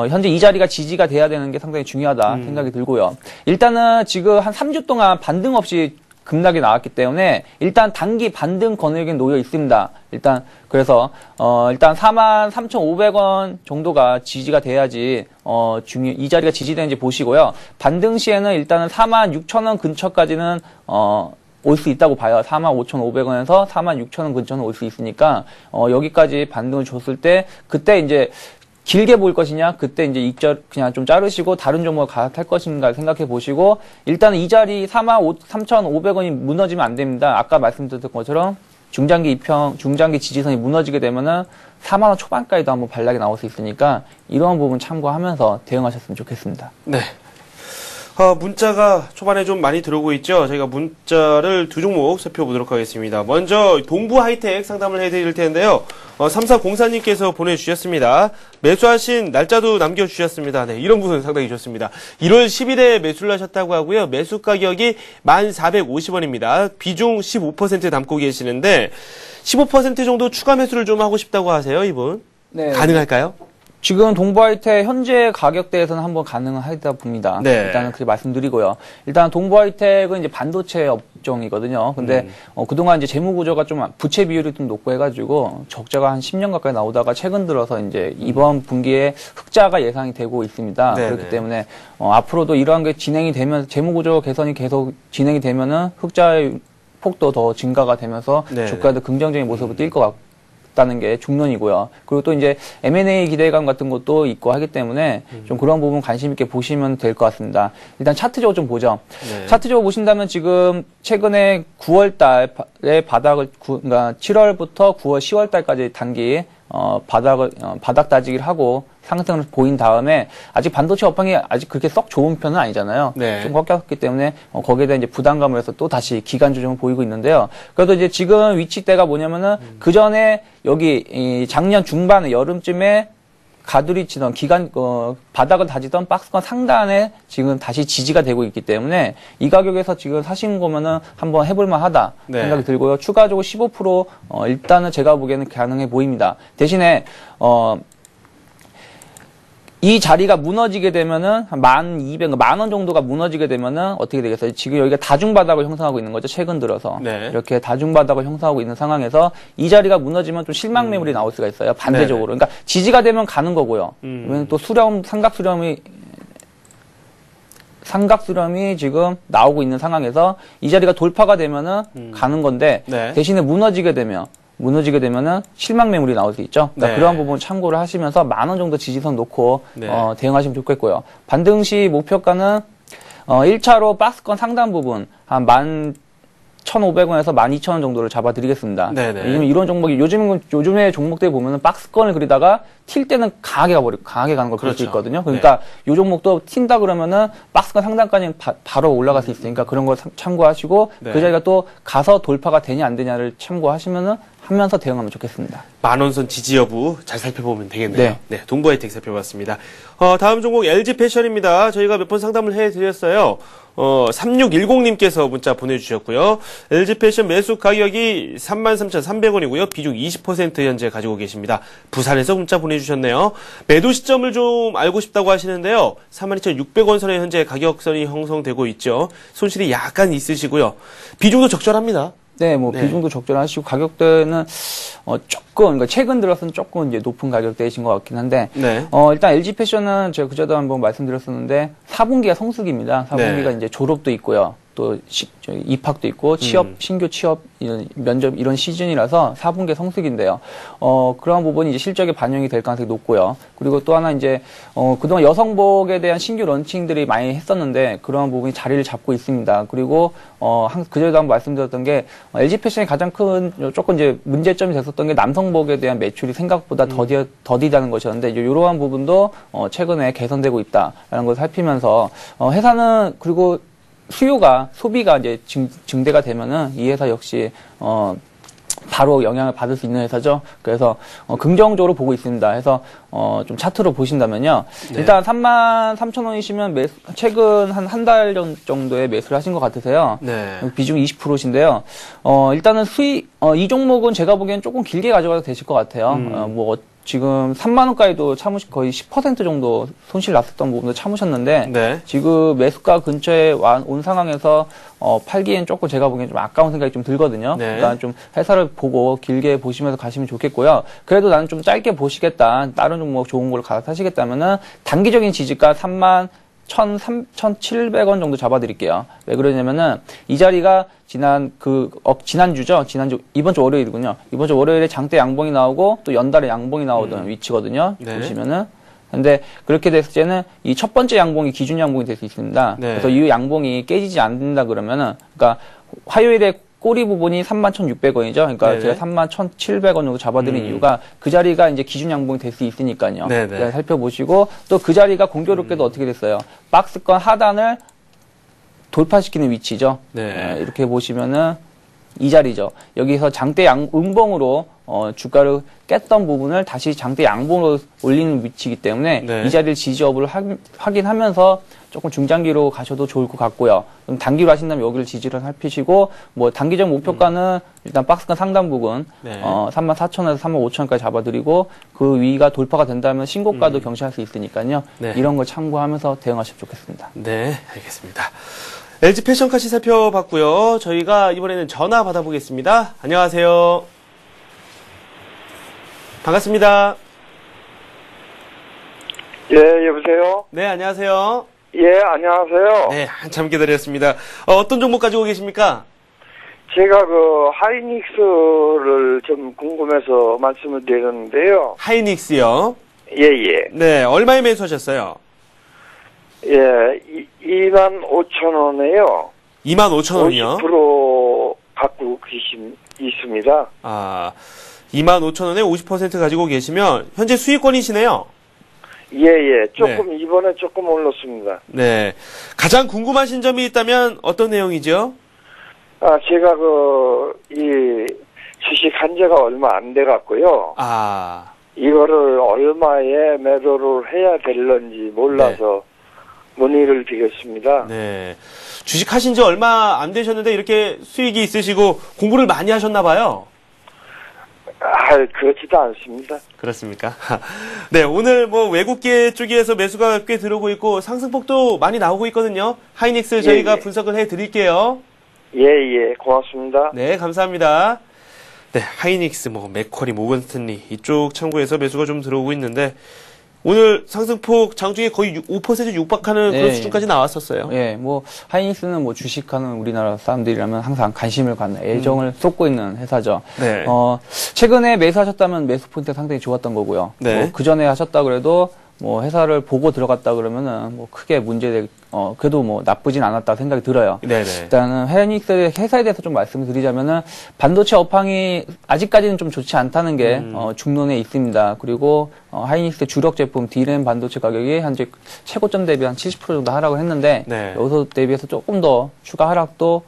현재 이 자리가 지지가 돼야 되는 게 상당히 중요하다 생각이 들고요. 일단은 지금 한 3주 동안 반등 없이 급락이 나왔기 때문에 일단 단기 반등 거느리기에 놓여 있습니다. 그래서 일단 43,500원 정도가 지지가 돼야지 이 자리가 지지되는지 보시고요. 반등 시에는 일단은 46,000원 근처까지는 올 수 있다고 봐요. 45,500원에서 46,000원 근처는 올 수 있으니까 여기까지 반등을 줬을 때, 그때 이제 길게 볼 것이냐, 그때 이제 그냥 좀 자르시고 다른 종목을 갈아탈 것인가 생각해 보시고, 일단은 이 자리 43,500원이 무너지면 안 됩니다. 아까 말씀드렸던 것처럼 중장기 지지선이 무너지게 되면은 4만원 초반까지도 한번 반락이 나올 수 있으니까 이러한 부분 참고하면서 대응하셨으면 좋겠습니다. 네. 문자가 초반에 좀 많이 들어오고 있죠. 저희가 문자를 두 종목 살펴보도록 하겠습니다. 먼저 동부 하이텍 상담을 해드릴 텐데요. 3404님께서 보내주셨습니다. 매수하신 날짜도 남겨주셨습니다. 네, 이런 부분 상당히 좋습니다. 1월 10일에 매수를 하셨다고 하고요. 매수 가격이 1,450원입니다. 비중 15% 담고 계시는데 15% 정도 추가 매수를 좀 하고 싶다고 하세요, 이분. 네. 가능할까요? 지금 동부하이텍 현재 가격대에서는 한번 가능하다 봅니다. 네. 일단은 그렇게 말씀드리고요. 일단 동부하이텍은 이제 반도체 업종이거든요. 근데 그동안 이제 재무 구조가 좀 부채 비율이 좀 높고 해가지고 적자가 한 10년 가까이 나오다가 최근 들어서 이제 이번 분기에 흑자가 예상이 되고 있습니다. 네네. 그렇기 때문에 앞으로도 이러한 게 진행이 되면, 재무 구조 개선이 계속 진행이 되면은 흑자의 폭도 더 증가가 되면서 네네. 주가도 긍정적인 모습을 띌 것 같고. 다는 게 중론이고요. 그리고 또 이제 M&A 기대감 같은 것도 있고 하기 때문에 좀 그런 부분 관심 있게 보시면 될 것 같습니다. 일단 차트적으로 좀 보죠. 네. 차트적으로 보신다면 지금 최근에 9월 달에 그러니까 7월부터 9월, 10월 달까지 단기 바닥 다지기를 하고 상승을 보인 다음에, 아직 반도체 업황이 아직 그렇게 썩 좋은 편은 아니잖아요. 네. 좀 꺾였기 때문에 거기에 대한 이제 부담감을 해서 또 다시 기간 조정을 보이고 있는데요. 그래도 이제 지금 위치대가 뭐냐면은 그 전에 여기 작년 중반에 여름쯤에 가두리 치던 바닥을 다지던 박스권 상단에 지금 다시 지지가 되고 있기 때문에 이 가격에서 지금 사신 거면은 한번 해볼만 하다 네. 생각이 들고요. 추가적으로 15% 일단은 제가 보기에는 가능해 보입니다. 대신에 이 자리가 무너지게 되면은 한 1,200, 만원 정도가 무너지게 되면은 어떻게 되겠어요? 지금 여기가 다중바닥을 형성하고 있는 거죠. 최근 들어서. 네. 이렇게 다중바닥을 형성하고 있는 상황에서 이 자리가 무너지면 좀 실망 매물이 나올 수가 있어요. 반대적으로. 네네. 그러니까 지지가 되면 가는 거고요. 왜냐면 또 삼각수렴이 지금 나오고 있는 상황에서 이 자리가 돌파가 되면은 가는 건데, 네. 대신에 무너지게 되면은 실망 매물이 나올 수 있죠. 그러니까 네. 그러한 부분 참고를 하시면서 10,000원 정도 지지선 놓고 네. 대응하시면 좋겠고요. 반등 시 목표가는 1차로 박스권 상단 부분 한 1,500원에서 12,000원 정도를 잡아드리겠습니다. 네네. 왜냐면 이런 종목이 요즘에 종목들 보면은 박스권을 그리다가 튈 때는 강하게 가는 걸 볼 수 그렇죠. 있거든요. 그러니까 이 종목도 튄다 그러면은 박스권 상단까지 바로 올라갈 수 있으니까 그런 걸 참고하시고 네. 그 자리가 또 가서 돌파가 되냐 안 되냐를 참고하시면은 하면서 대응하면 좋겠습니다. 만원선 지지 여부 잘 살펴보면 되겠네요. 네. 네, 동부하이텍 살펴봤습니다. 다음 종목 LG 패션입니다. 저희가 몇 번 상담을 해드렸어요. 3610님께서 문자 보내주셨고요. LG 패션 매수 가격이 33,300원이고요. 비중 20% 현재 가지고 계십니다. 부산에서 문자 보내주셨네요. 매도 시점을 좀 알고 싶다고 하시는데요. 42,600원 선에 현재 가격선이 형성되고 있죠. 손실이 약간 있으시고요. 비중도 적절합니다. 네, 뭐 네. 비중도 적절하시고 가격대는 조금 그러니까 최근 들어서는 조금 이제 높은 가격대이신 것 같긴 한데 네. 일단 LG 패션은 제가 그전에도 한번 말씀드렸었는데 4분기가 성수기입니다. 4분기가 네. 이제 졸업도 있고요. 또 입학도 있고 취업 신규 취업 면접 이런 시즌이라서 4분기 성수기인데요. 그런 부분이 이제 실적에 반영이 될 가능성이 높고요. 그리고 또 하나 이제 그동안 여성복에 대한 신규 런칭들이 많이 했었는데 그런 부분이 자리를 잡고 있습니다. 그리고 그전에도 한번 말씀드렸던 게 LG 패션의 가장 큰 조금 이제 문제점이 됐었던 게 남성복에 대한 매출이 생각보다 더디다는 것이었는데 이제 이러한 부분도 최근에 개선되고 있다라는 걸 살피면서 회사는 그리고 소비가 이제 증대가 되면은 이 회사 역시 바로 영향을 받을 수 있는 회사죠. 그래서 긍정적으로 보고 있습니다. 해서 좀 차트로 보신다면요. 네. 일단 33,000원이시면 최근 한 달 정도에 매수를 하신 것 같으세요. 네. 비중 20%신데요. 일단은 이 종목은 제가 보기엔 조금 길게 가져가도 되실 것 같아요. 지금 3만원까지도 거의 10% 정도 손실 났었던 부분도 참으셨는데, 네. 지금 매수가 근처에 온 상황에서, 팔기엔 조금 제가 보기엔 좀 아까운 생각이 좀 들거든요. 네. 그러니까 좀 회사를 보고 길게 보시면서 가시면 좋겠고요. 그래도 나는 좀 짧게 보시겠다, 다른 종목 좋은 걸로 갈아타시겠다면은, 단기적인 지지가 1,700원 정도 잡아드릴게요. 왜 그러냐면은, 이 자리가 지난주죠? 이번 주 월요일이군요. 이번 주 월요일에 장대 양봉이 나오고, 또 연달에 양봉이 나오던 위치거든요. 네. 보시면은. 근데, 그렇게 됐을 때는, 이 첫 번째 양봉이 기준 양봉이 될 수 있습니다. 네. 그래서 이 양봉이 깨지지 않는다 그러면은, 그러니까, 화요일에 꼬리 부분이 31,600원이죠. 그러니까 네네. 제가 31,700원 정도 잡아드린 이유가 그 자리가 이제 기준 양봉이 될 수 있으니까요. 네네. 그냥 살펴보시고 또 그 자리가 공교롭게도 어떻게 됐어요? 박스권 하단을 돌파시키는 위치죠. 네. 이렇게 보시면은 이 자리죠. 여기서 장대 음봉으로 주가를 깼던 부분을 다시 장대 양봉으로 올리는 위치이기 때문에 네. 이 자리를 지지 여부를 확인하면서 조금 중장기로 가셔도 좋을 것 같고요. 좀 단기로 하신다면 여기를 지지를 살피시고 뭐 단기적 목표가는 일단 박스권 상단 부분 네. 34,000원에서 35,000원까지 잡아드리고 그 위가 돌파가 된다면 신고가도 경시할 수 있으니까요. 네. 이런 걸 참고하면서 대응하시면 좋겠습니다. 네, 알겠습니다. LG 패션까지 살펴봤고요. 저희가 이번에는 전화 받아보겠습니다. 안녕하세요. 반갑습니다. 예, 여보세요? 네, 안녕하세요. 예, 안녕하세요. 네, 한참 기다렸습니다. 어떤 종목 가지고 계십니까? 제가 하이닉스를 좀 궁금해서 말씀을 드렸는데요. 하이닉스요. 예, 예. 네, 얼마에 매수하셨어요? 예, 25,000원에요. 25,000원이요? 50% 갖고 있습니다. 아, 25,000원에 50% 가지고 계시면 현재 수익권이시네요. 예, 예. 이번에 조금 올랐습니다. 네. 가장 궁금하신 점이 있다면 어떤 내용이죠? 제가 이 주식 한 지가 얼마 안 돼 갖고요. 아, 이거를 얼마에 매도를 해야 될런지 몰라서 문의를 드렸습니다. 네. 주식 하신 지 얼마 안 되셨는데 이렇게 수익이 있으시고 공부를 많이 하셨나 봐요. 그렇지도 않습니다. 그렇습니까? 네, 오늘 외국계 쪽에서 매수가 꽤 들어오고 있고 상승폭도 많이 나오고 있거든요. 하이닉스 저희가 예. 분석을 해 드릴게요. 예, 예. 고맙습니다. 네, 감사합니다. 네, 하이닉스, 맥쿼리, 모건스탠리 이쪽 창구에서 매수가 좀 들어오고 있는데 오늘 상승폭 장중에 거의 5% 육박하는 그런 네. 수준까지 나왔었어요. 예, 하이닉스는 주식하는 우리나라 사람들이라면 항상 관심을 갖는 애정을 쏟고 있는 회사죠. 네. 최근에 매수하셨다면 매수 포인트가 상당히 좋았던 거고요. 네. 그 전에 하셨다 그래도, 뭐 회사를 보고 들어갔다 그러면은 뭐 크게 그래도 뭐 나쁘진 않았다 생각이 들어요. 네네. 일단은 하이닉스 회사에 대해서 좀 말씀을 드리자면은 반도체 업황이 아직까지는 좀 좋지 않다는 게 중론에 있습니다. 그리고 하이닉스 주력 제품 D램 반도체 가격이 현재 최고점 대비 한 70% 정도 하락을 했는데 네. 여기서 대비해서 조금 더 추가 하락도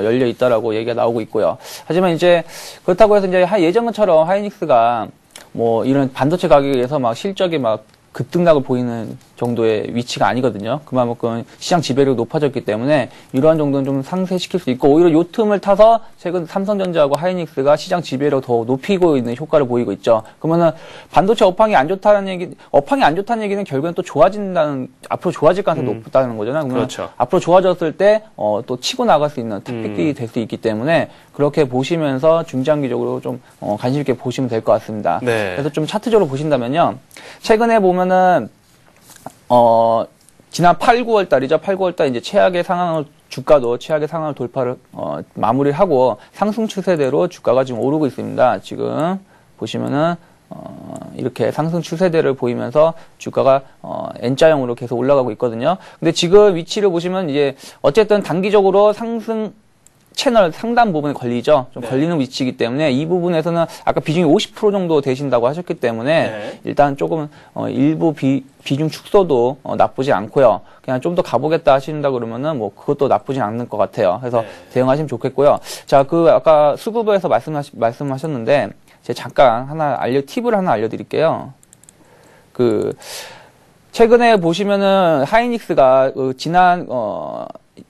열려 있다라고 얘기가 나오고 있고요. 하지만 이제 그렇다고 해서 이제 예전처럼 하이닉스가 뭐 이런 반도체 가격에 의해서 막 실적이 막 급등락을 보이는 정도의 위치가 아니거든요. 그만큼 시장 지배력이 높아졌기 때문에 이러한 정도는 좀 상쇄시킬 수 있고 오히려 요 틈을 타서 최근 삼성전자하고 하이닉스가 시장 지배력을 더 높이고 있는 효과를 보이고 있죠. 그러면은 반도체 업황이 안 좋다는 얘기는 결국엔 또 앞으로 좋아질 가능성이 높다는 거잖아요. 그러면 그렇죠. 앞으로 좋아졌을 때 또 치고 나갈 수 있는 탑픽이 될 수 있기 때문에 그렇게 보시면서 중장기적으로 좀 관심 있게 보시면 될 것 같습니다. 네. 그래서 좀 차트적으로 보신다면요. 최근에 보면은 지난 8, 9월 달이죠. 8, 9월 달 이제 주가도 최악의 상황을 돌파를 마무리를 하고 상승 추세대로 주가가 지금 오르고 있습니다. 지금 보시면은 이렇게 상승 추세대를 보이면서 주가가 N자형으로 계속 올라가고 있거든요. 근데 지금 위치를 보시면 이제 어쨌든 단기적으로 상승 채널 상단 부분에 걸리죠. 좀 걸리는 위치이기 때문에 이 부분에서는 아까 비중이 50% 정도 되신다고 하셨기 때문에 일단 조금 일부 비중 축소도 나쁘지 않고요. 그냥 좀 더 가보겠다 하신다 그러면은 뭐 그것도 나쁘진 않을 것 같아요. 그래서 대응하시면 좋겠고요. 자, 아까 수급에서 말씀하셨는데 제가 잠깐 팁을 하나 알려드릴게요. 최근에 보시면은 하이닉스가 지난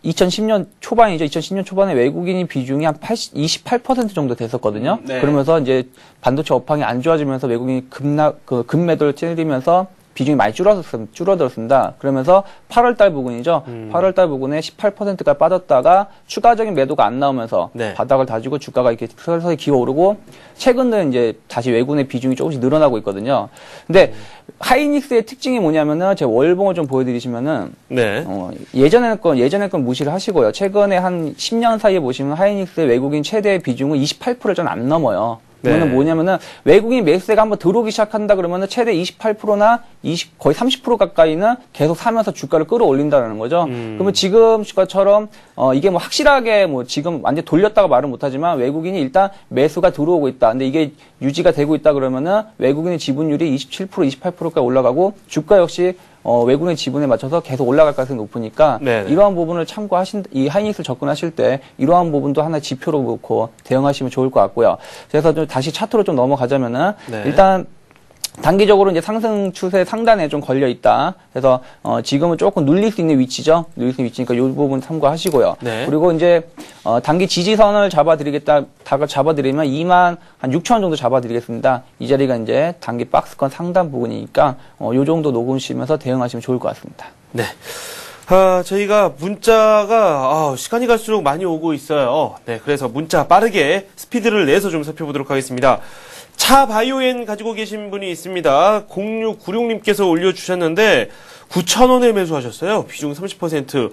2010년 초반이죠. 2010년 초반에 외국인이 비중이 한 28% 정도 됐었거든요. 네. 그러면서 이제 반도체 업황이 안 좋아지면서 외국인이 급매도를 찌르면서 비중이 많이 줄어들었습니다. 그러면서 8월달 부근이죠. 8월달 부근에 18%가 빠졌다가 추가적인 매도가 안 나오면서 바닥을 다지고 주가가 이렇게 서서히 기어오르고 최근에 이제 다시 외국인의 비중이 조금씩 늘어나고 있거든요. 근데 하이닉스의 특징이 뭐냐면은 제가 월봉을 좀 보여드리시면은 예전에 건 무시를 하시고요. 최근에 한 10년 사이에 보시면 하이닉스의 외국인 최대 비중은 28%를 좀 안 넘어요. 그거는 뭐냐면은 외국인 매수세가 한번 들어오기 시작한다 그러면은 최대 28%나 거의 30% 가까이는 계속 사면서 주가를 끌어올린다는 거죠. 그러면 지금 주가처럼 이게 뭐 확실하게 뭐 지금 완전 돌렸다고 말은 못하지만 외국인이 일단 매수가 들어오고 있다. 근데 이게 유지가 되고 있다 그러면은 외국인의 지분율이 27%, 28%까지 올라가고 주가 역시 외국인 지분에 맞춰서 계속 올라갈 가능성이 높으니까 이러한 부분을 이 하이닉스를 접근하실 때 이러한 부분도 하나의 지표로 놓고 대응하시면 좋을 것 같고요. 그래서 좀 다시 차트로 좀 넘어가자면은 일단 단기적으로 이제 상승 추세 상단에 좀 걸려 있다. 그래서 지금은 조금 눌릴 수 있는 위치죠. 눌릴 수 있는 위치니까 이 부분 참고하시고요. 그리고 이제 단기 지지선을 잡아드리면 26,000원 정도 잡아드리겠습니다. 이 자리가 이제 단기 박스권 상단 부분이니까 요 정도 녹음시면서 대응하시면 좋을 것 같습니다. 네. 저희가 문자가 시간이 갈수록 많이 오고 있어요. 네, 그래서 문자 빠르게 스피드를 내서 좀 살펴보도록 하겠습니다. 차 바이오엔 가지고 계신 분이 있습니다. 0696님께서 올려주셨는데 9,000원에 매수하셨어요. 비중 30%.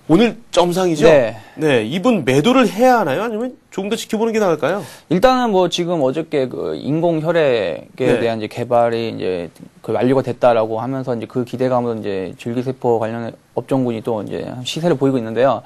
오늘 점상이죠? 네. 이분 매도를 해야 하나요? 아니면 조금 더 지켜보는 게 나을까요? 일단은 뭐 지금 어저께 인공 혈액에 대한 이제 개발이 이제 완료가 됐다라고 하면서 이제 그 기대감으로 이제 줄기세포 관련 업종군이 또 이제 시세를 보이고 있는데요.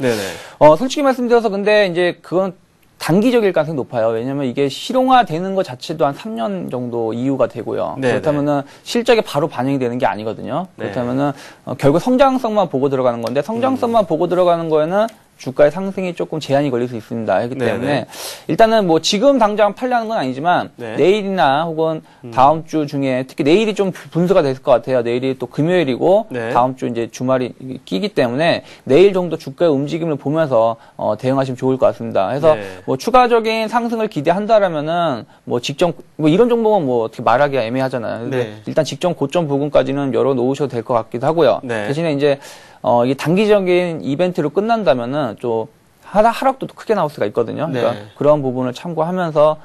솔직히 말씀드려서 근데 이제 그건 단기적일 가능성이 높아요. 왜냐면 이게 실용화되는 것 자체도 한 3년 정도 이후가 되고요. 그렇다면은 실적에 바로 반영이 되는 게 아니거든요. 그렇다면은 결국 성장성만 보고 들어가는 건데 성장성만 보고 들어가는 거에는 주가의 상승이 조금 제한이 걸릴 수 있습니다. 그렇기 때문에 일단은 뭐 지금 당장 팔려는 건 아니지만 내일이나 혹은 다음 주 중에 특히 내일이 좀 분수가 됐을 것 같아요. 내일이 또 금요일이고 다음 주 이제 주말이 끼기 때문에 내일 정도 주가의 움직임을 보면서 대응하시면 좋을 것 같습니다. 그래서 뭐 추가적인 상승을 기대한다라면은 뭐 직전 뭐 이런 종목은 뭐 어떻게 말하기가 애매하잖아요. 근데 일단 직전 고점 부분까지는 열어 놓으셔도 될 것 같기도 하고요. 대신에 이제 이게 단기적인 이벤트로 끝난다면은 좀 하락도 크게 나올 수가 있거든요. 그러니까 그런 부분을 참고하면서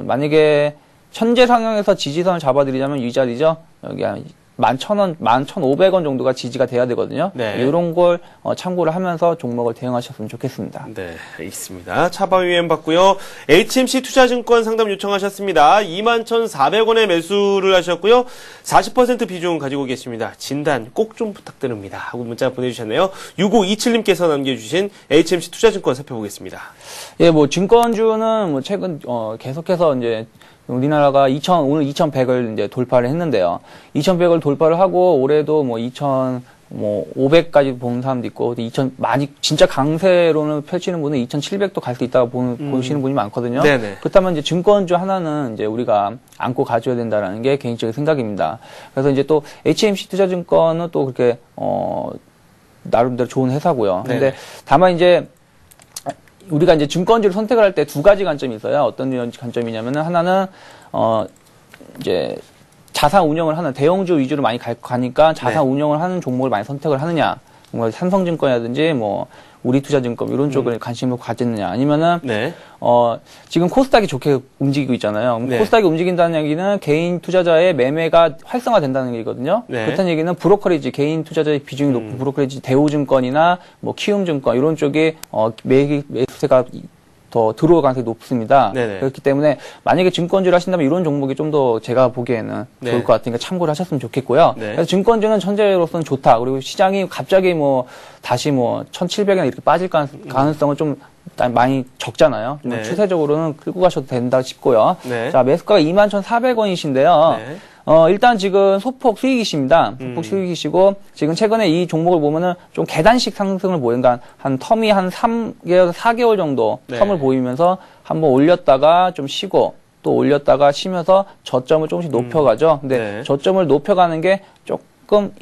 만약에 현재 상황에서 지지선을 잡아드리자면 이 자리죠. 여기 한 11,000원, 11,500원 정도가 지지가 돼야 되거든요. 네. 이런 걸 참고를 하면서 종목을 대응하셨으면 좋겠습니다. 네, 있습니다. 차바위엠 받고요. HMC 투자증권 상담 요청하셨습니다. 21,400원에 매수를 하셨고요. 40% 비중 가지고 계십니다. 진단 꼭 좀 부탁드립니다. 하고 문자 보내주셨네요. 6527님께서 남겨주신 HMC 투자증권 살펴보겠습니다. 예, 뭐 증권주는 뭐 최근 계속해서 이제 우리나라가 오늘 2,100을 이제 돌파를 했는데요. 2,100을 돌파를 하고 올해도 뭐 2,500까지 보는 사람도 있고, 많이 진짜 강세로는 펼치는 분은 2,700도 갈 수 있다고 보시는 분이 많거든요. 네네. 그렇다면 이제 증권주 하나는 이제 우리가 안고 가져야 된다라는 게 개인적인 생각입니다. 그래서 이제 또 HMC 투자증권은 또 그렇게 나름대로 좋은 회사고요. 근데 네네. 다만 이제 우리가 이제 증권주를 선택을 할 때 두 가지 관점이 있어요. 어떤 관점이냐면은 하나는 이제 자산 운영을 하는 대형주 위주로 많이 가니까 자산 운영을 하는 종목을 많이 선택을 하느냐, 뭐 삼성증권이라든지 뭐 우리투자증권 이런 쪽을 관심을 가졌느냐, 아니면은 네. 지금 코스닥이 좋게 움직이고 있잖아요. 네. 코스닥이 움직인다는 얘기는 개인 투자자의 매매가 활성화된다는 얘기거든요. 네. 그렇다는 얘기는 브로커리지, 개인 투자자의 비중이 높은 브로커리지, 대우증권이나 뭐 키움증권 이런 쪽에 매수세가 더 들어올 가능성이 높습니다. 네네. 그렇기 때문에 만약에 증권주를 하신다면 이런 종목이 좀 더 제가 보기에는 네. 좋을 것 같으니까 참고를 하셨으면 좋겠고요. 네. 그래서 증권주는 현재로서는 좋다. 그리고 시장이 갑자기 뭐 다시 뭐 1,700원 이렇게 빠질 가능성은 좀 많이 적잖아요. 좀 네. 추세적으로는 끌고 가셔도 된다 싶고요. 네. 자, 매수가가 21,400원이신데요. 네. 일단 지금 소폭 수익이십니다. 소폭 수익이시고, 지금 최근에 이 종목을 보면은 좀 계단식 상승을 보인다. 한 텀이 한 3개월, 4개월 정도 네. 텀을 보이면서 한번 올렸다가 좀 쉬고, 또 올렸다가 쉬면서 저점을 조금씩 높여가죠. 근데 네. 저점을 높여가는 게 조금,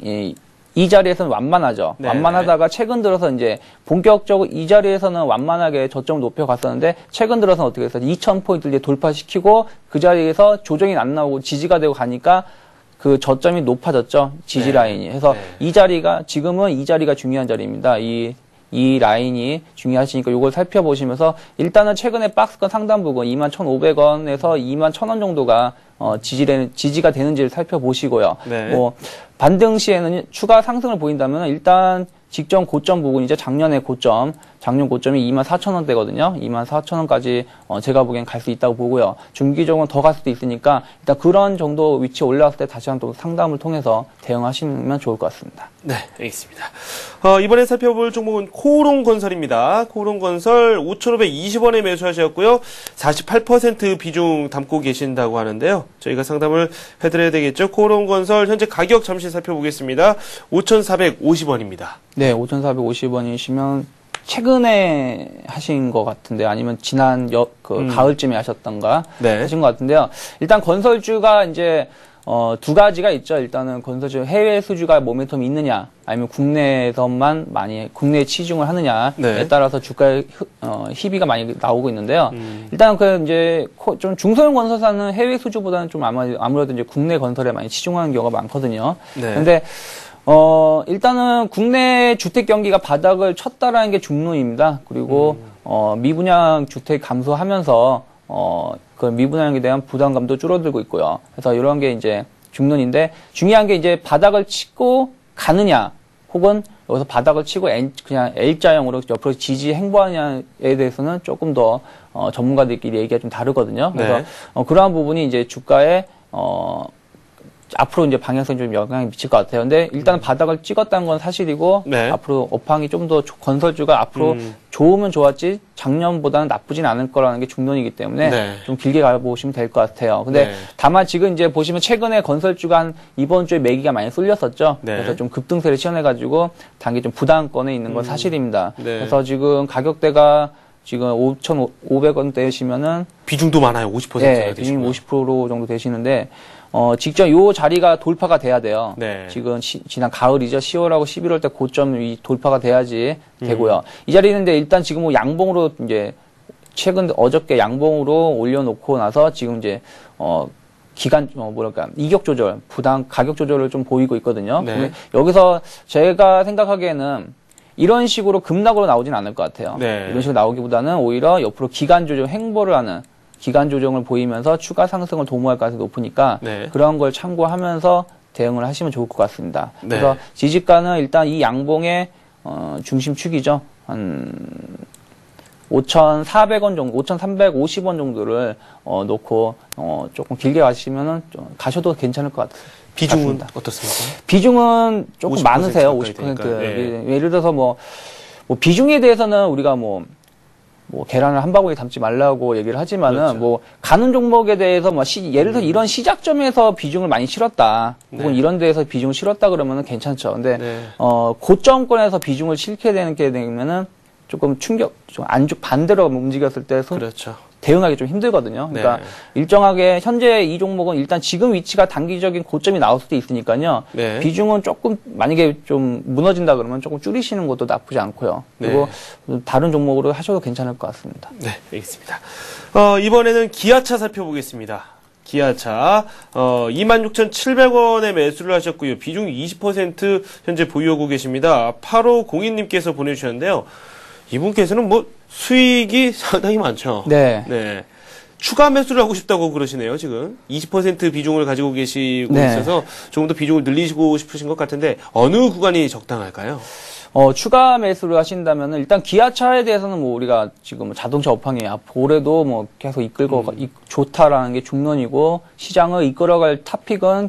이 자리에서는 완만하죠. 네. 완만하다가 최근 들어서 이제 본격적으로 이 자리에서는 완만하게 저점을 높여갔었는데 최근 들어서는 어떻게 해서 2,000포인트 이제 돌파시키고 그 자리에서 조정이 안 나오고 지지가 되고 가니까 그 저점이 높아졌죠. 지지 네. 라인이. 그래서 네. 지금은 이 자리가 중요한 자리입니다. 이 라인이 중요하시니까 이걸 살펴보시면서 일단은 최근에 박스권 상단 부분 21,500원에서 21,000원 정도가 지지가 되는지를 살펴보시고요. 네. 뭐 반등 시에는 추가 상승을 보인다면 일단 직전 고점 부분이죠. 작년 고점이 24,000원대거든요. 24,000원까지 제가 보기엔 갈 수 있다고 보고요. 중기적으로는 더 갈 수도 있으니까 일단 그런 정도 위치에 올라왔을 때 다시 한번 또 상담을 통해서 대응하시면 좋을 것 같습니다. 네, 알겠습니다. 이번에 살펴볼 종목은 코오롱건설입니다. 코오롱건설 5,520원에 매수하셨고요. 48% 비중 담고 계신다고 하는데요. 저희가 상담을 해드려야 되겠죠. 코오롱건설 현재 가격 잠시 살펴보겠습니다. 5,450원입니다. 네, 5,450원이시면 최근에 하신 것 같은데 아니면 지난 가을쯤에 하셨던가 네. 하신 것 같은데요. 일단 건설주가 이제 두 가지가 있죠. 일단은 건설주 해외 수주가 모멘텀이 있느냐, 아니면 국내에서만 많이 국내에 치중을 하느냐에 네. 따라서 주가의 희비가 많이 나오고 있는데요. 일단 이제 좀 중소형 건설사는 해외 수주보다는 좀 아무래도 이제 국내 건설에 많이 치중하는 경우가 많거든요. 네. 근데 일단은 국내 주택 경기가 바닥을 쳤다라는 게 중론입니다. 그리고 미분양 주택 감소하면서 그 미분양에 대한 부담감도 줄어들고 있고요. 그래서 이런 게 이제 중론인데 중요한 게 이제 바닥을 치고 가느냐, 혹은 여기서 바닥을 치고 그냥 L자형으로 옆으로 지지 행보하느냐에 대해서는 조금 더 전문가들끼리 얘기가 좀 다르거든요. 그래서 네. 그러한 부분이 이제 주가에 앞으로 이제 방향성이 좀 영향이 미칠 것 같아요. 근데 일단 바닥을 찍었다는 건 사실이고, 네. 앞으로 업황이 좀 더 건설주가 앞으로 좋으면 좋았지 작년보다는 나쁘진 않을 거라는 게 중론이기 때문에 네. 좀 길게 가보시면 될 것 같아요. 근데 네. 다만 지금 이제 보시면 최근에 건설주가 이번 주에 매기가 많이 쏠렸었죠. 네. 그래서 좀 급등세를 시현해가지고 단기 좀 부담권에 있는 건 사실입니다. 네. 그래서 지금 가격대가 지금 5,500원대시면은 비중도 많아요. 50%가 네, 되시고요. 비중 50% 정도 되시는데 직전 요 자리가 돌파가 돼야 돼요. 네. 지금 지난 가을이죠. 10월하고 11월 때 고점이 돌파가 돼야지 되고요. 이 자리는데 일단 지금 뭐 양봉으로 이제 어저께 양봉으로 올려놓고 나서 지금 이제 이격 조절, 가격 조절을 좀 보이고 있거든요. 네. 근데 여기서 제가 생각하기에는 이런 식으로 급락으로 나오진 않을 것 같아요. 네. 이런 식으로 나오기보다는 오히려 옆으로 기간 조정 행보를 하는 기간 조정을 보이면서 추가 상승을 도모할 가능성이 높으니까 네. 그런 걸 참고하면서 대응을 하시면 좋을 것 같습니다. 네. 그래서 지지가는 일단 이 양봉의 중심축이죠. 한 5,400원 정도, 5,350원 정도를 놓고 조금 길게 가시면은 가셔도 괜찮을 것 같아요. 비중은 같습니다. 어떻습니까? 비중은 조금 50% 많으세요. 가까이 50%. 되니까. 예. 예를 들어서 뭐 비중에 대해서는 우리가 뭐 계란을 한 바구니 담지 말라고 얘기를 하지만은 그렇죠. 뭐 가는 종목에 대해서 뭐 예를 들어 이런 시작점에서 비중을 많이 실었다. 혹은 네. 이런 데에서 비중을 실었다 그러면은 괜찮죠. 근데 네. 고점권에서 비중을 실게 되는 게 되면은 조금 충격, 좀 반대로 움직였을 때 그렇죠. 대응하기 좀 힘들거든요. 그러니까 네. 일정하게 현재 이 종목은 일단 지금 위치가 단기적인 고점이 나올 수도 있으니까요. 네. 비중은 조금 만약에 좀 무너진다 그러면 조금 줄이시는 것도 나쁘지 않고요. 그리고 다른 종목으로 하셔도 괜찮을 것 같습니다. 네, 알겠습니다. 이번에는 기아차 살펴보겠습니다. 기아차 26,700원에 매수를 하셨고요. 비중 20% 현재 보유하고 계십니다. 8502님께서 보내주셨는데요. 이분께서는 뭐 수익이 상당히 많죠. 네. 네. 추가 매수를 하고 싶다고 그러시네요, 지금. 20% 비중을 가지고 계시고 네. 있어서 조금 더 비중을 늘리시고 싶으신 것 같은데 어느 구간이 적당할까요? 추가 매수를 하신다면은 일단 기아차에 대해서는 뭐 우리가 지금 자동차 업황이 올해도 뭐 계속 좋다라는 게 중론이고 시장을 이끌어갈 탑픽은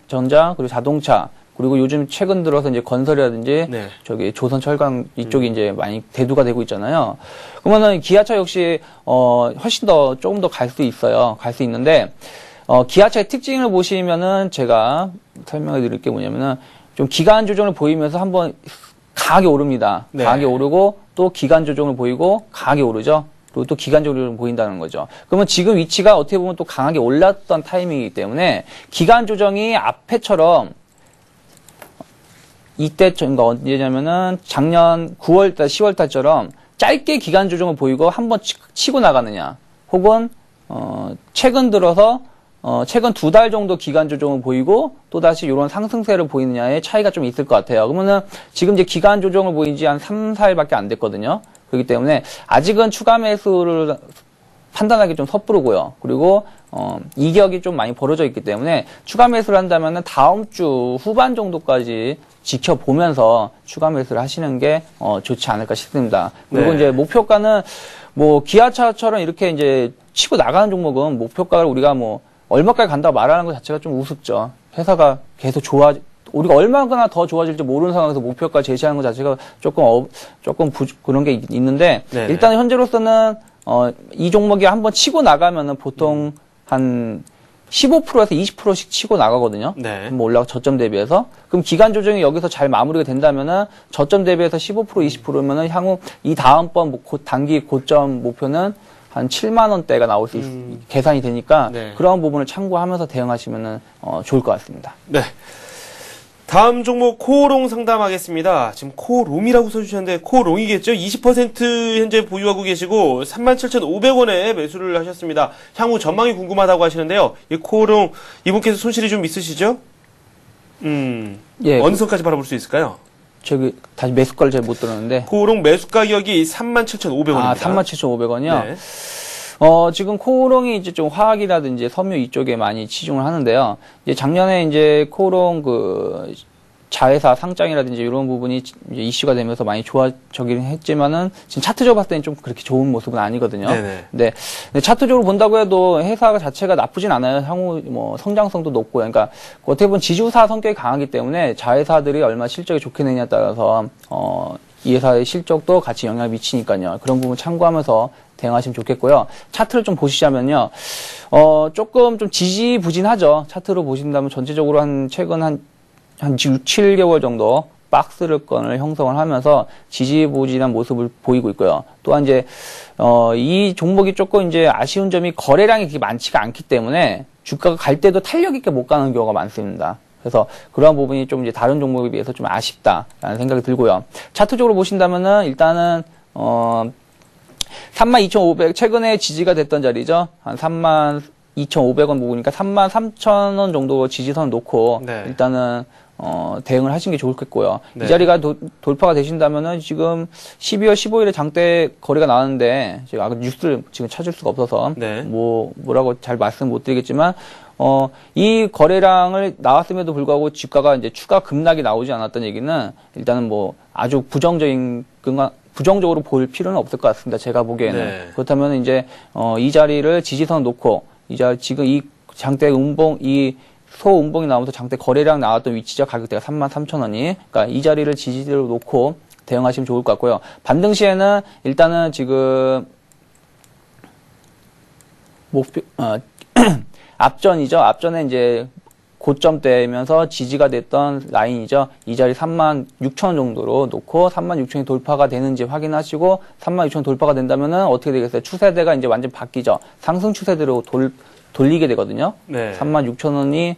전자 그리고 자동차 그리고 요즘 최근 들어서 이제 건설이라든지 네. 저기 조선철강 이쪽이 이제 많이 대두가 되고 있잖아요. 그러면은 기아차 역시 훨씬 더 조금 더 갈 수 있어요. 갈 수 있는데 기아차의 특징을 보시면은 제가 설명해 드릴 게 뭐냐면은 좀 기간 조정을 보이면서 한번 강하게 오릅니다. 네. 강하게 오르고 또 기간 조정을 보이고 강하게 오르죠. 그리고 또 기간 조정을 보인다는 거죠. 그러면 지금 위치가 어떻게 보면 또 강하게 올랐던 타이밍이기 때문에 기간 조정이 앞에처럼 이때 그러니까 언제냐면은 작년 9월달, 10월달처럼 짧게 기간 조정을 보이고 한번 치고 나가느냐, 혹은 최근 들어서 최근 2달 정도 기간 조정을 보이고 또다시 이런 상승세를 보이느냐의 차이가 좀 있을 것 같아요. 그러면은 지금 이제 기간 조정을 보인 지 한 3, 4일밖에 안 됐거든요. 그렇기 때문에 아직은 추가 매수를 판단하기 좀 섣부르고요. 그리고 이격이 좀 많이 벌어져 있기 때문에 추가 매수를 한다면은 다음 주 후반 정도까지 지켜보면서 추가 매수를 하시는 게 좋지 않을까 싶습니다. 그리고 네. 이제 목표가는 뭐 기아차처럼 이렇게 이제 치고 나가는 종목은 목표가를 우리가 뭐 얼마까지 간다고 말하는 것 자체가 좀 우습죠. 회사가 계속 우리가 얼마나 더 좋아질지 모르는 상황에서 목표가 제시하는 것 자체가 조금 그런 게 있는데 네네. 일단 현재로서는 이 종목이 한번 치고 나가면은 보통 한 15%에서 20%씩 치고 나가거든요. 네. 뭐 올라가 저점 대비해서. 그럼 기간 조정이 여기서 잘 마무리가 된다면은 저점 대비해서 15% 20%면은 향후 이 다음번 단기 고점 목표는 한 7만 원대가 나올 수 계산이 되니까 네. 그런 부분을 참고하면서 대응하시면은 좋을 것 같습니다. 네. 다음 종목 코오롱 상담하겠습니다. 지금 코오롱이라고 써주셨는데 코오롱이겠죠? 20% 현재 보유하고 계시고 37,500원에 매수를 하셨습니다. 향후 전망이 궁금하다고 하시는데요. 이 코오롱 이분께서 손실이 좀 있으시죠? 예, 어느 선까지 바라볼 수 있을까요? 저기 다시 매수가를 잘 못 들었는데. 코오롱 매수 가격이 37,500원입니다. 37,500원이요? 네. 지금 코오롱이 이제 좀 화학이라든지 섬유 이쪽에 많이 치중을 하는데요. 이제 작년에 이제 코오롱 자회사 상장이라든지 이런 부분이 이제 이슈가 되면서 많이 좋아지긴 했지만은 지금 차트적으로 봤을 때는 좀 그렇게 좋은 모습은 아니거든요. 네네. 근데 차트적으로 본다고 해도 회사 자체가 나쁘진 않아요. 향후 뭐 성장성도 높고, 그러니까 어떻게 보면 지주사 성격이 강하기 때문에 자회사들이 얼마 실적이 좋게 내냐에 따라서 이 회사의 실적도 같이 영향을 미치니까요. 그런 부분 참고하면서 대응하시면 좋겠고요. 차트를 좀 보시자면요. 조금 좀 지지부진하죠. 차트로 보신다면 전체적으로 최근 한 6, 7개월 정도 박스권을 형성을 하면서 지지부진한 모습을 보이고 있고요. 또한 이제, 이 종목이 조금 이제 아쉬운 점이 거래량이 그렇게 많지가 않기 때문에 주가가 갈 때도 탄력 있게 못 가는 경우가 많습니다. 그래서 그러한 부분이 좀 이제 다른 종목에 비해서 좀 아쉽다라는 생각이 들고요. 차트적으로 보신다면은 일단은, 32,500, 최근에 지지가 됐던 자리죠. 한 32,500원 부분이니까 33,000원 정도 지지선을 놓고 네. 일단은 대응을 하시는 게 좋겠고요. 네. 이 자리가 돌파가 되신다면은 지금 12월 15일에 장대 거래가 나왔는데 제가 아까 뉴스를 지금 찾을 수가 없어서 네. 뭐라고 잘 말씀 못 드리겠지만 이 거래량을 나왔음에도 불구하고 주가가 이제 추가 급락이 나오지 않았던 얘기는 일단은 뭐 아주 부정적으로 볼 필요는 없을 것 같습니다. 제가 보기에는. 네. 그렇다면 이제 이 자리를 지지선 놓고 지금 이 장대 이 소음봉이 나오면서 장대 거래량 나왔던 위치죠. 가격대가 33,000원이. 그러니까 이 자리를 지지대로 놓고 대응하시면 좋을 것 같고요. 반등 시에는 일단은 지금 목표 앞전이죠. 앞전에 이제 고점대면서 지지가 됐던 라인이죠. 이 자리 36,000원 정도로 놓고 36,000원이 돌파가 되는지 확인하시고 36,000원 돌파가 된다면은 어떻게 되겠어요? 추세대가 이제 완전 바뀌죠. 상승 추세대로 돌리게 되거든요. 네. 36,000원이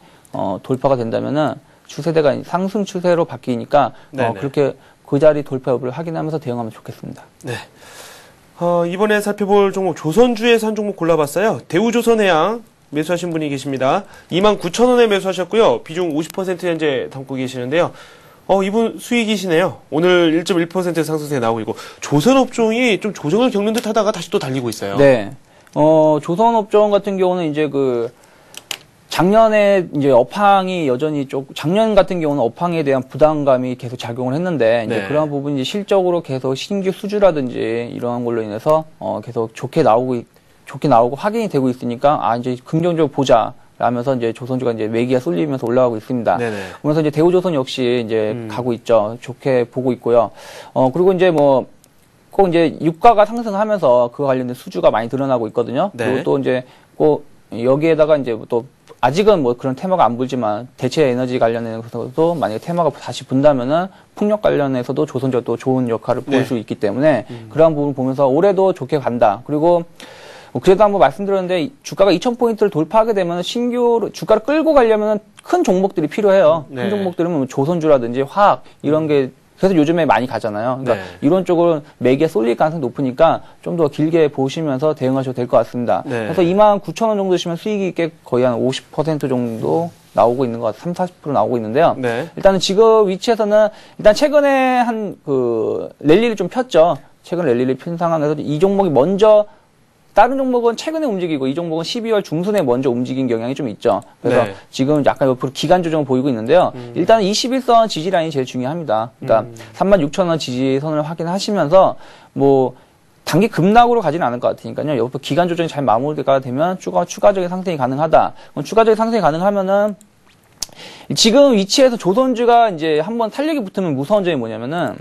돌파가 된다면은 추세대가 상승 추세로 바뀌니까 그렇게 그 자리 돌파 여부를 확인하면서 대응하면 좋겠습니다. 네. 이번에 살펴볼 종목 조선주에서 한 종목 골라봤어요. 대우조선해양 매수하신 분이 계십니다. 29,000원에 매수하셨고요. 비중 50% 현재 담고 계시는데요. 이분 수익이시네요. 오늘 1.1% 상승세 나오고 있고 조선업종이 좀 조정을 겪는 듯 하다가 다시 또 달리고 있어요. 네. 조선업종 같은 경우는 이제 작년에 이제 업황이 여전히 작년 같은 경우는 업황에 대한 부담감이 계속 작용을 했는데, 이제 네. 그러한 부분이 이제 실적으로 계속 신규 수주라든지 이러한 걸로 인해서, 계속 좋게 나오고 확인이 되고 있으니까, 이제 긍정적으로 보자. 라면서 이제 조선주가 이제 매기가 쏠리면서 올라가고 있습니다. 네네. 그러면서 이제 대우조선 역시 이제 가고 있죠. 좋게 보고 있고요. 그리고 이제 꼭 이제 유가가 상승하면서 그와 관련된 수주가 많이 드러나고 있거든요. 네. 그리고 또 이제 꼭 여기에다가 이제 또 아직은 그런 테마가 안 불지만 대체 에너지 관련해서도 만약에 테마가 다시 분다면은 풍력 관련해서도 조선주가 또 좋은 역할을 보일 수 있기 때문에 그러한 부분을 보면서 올해도 좋게 간다. 그리고 그래도 한번 말씀드렸는데 주가가 2,000포인트를 돌파하게 되면 주가를 끌고 가려면 큰 종목들이 필요해요. 네. 큰 종목들은 조선주라든지 화학 이런 게 그래서 요즘에 많이 가잖아요. 그러니까 네. 이런 쪽으로 매기에 쏠릴 가능성이 높으니까 좀 더 길게 보시면서 대응하셔도 될 것 같습니다. 네. 그래서 29,000원 정도 시면 수익이 꽤 거의 한 50% 정도 나오고 있는 것 같아요. 30-40% 나오고 있는데요. 네. 일단은 지금 위치에서는 일단 최근에 랠리를 좀 폈죠. 최근 랠리를 핀 상황에서 이 종목이 먼저 다른 종목은 최근에 움직이고 이 종목은 12월 중순에 먼저 움직인 경향이 좀 있죠. 그래서 네. 지금 약간 옆으로 기간 조정을 보이고 있는데요. 일단 21선 지지 라인이 제일 중요합니다. 그러니까 36,000원 지지선을 확인하시면서 단기 급락으로 가지는 않을 것 같으니까요. 옆으로 기간 조정이 잘 마무리가 되면 추가적인 상승이 가능하다. 그럼 추가적인 상승이 가능하면은 지금 위치에서 조선주가 이제 한번 탄력이 붙으면 무서운 점이 뭐냐면은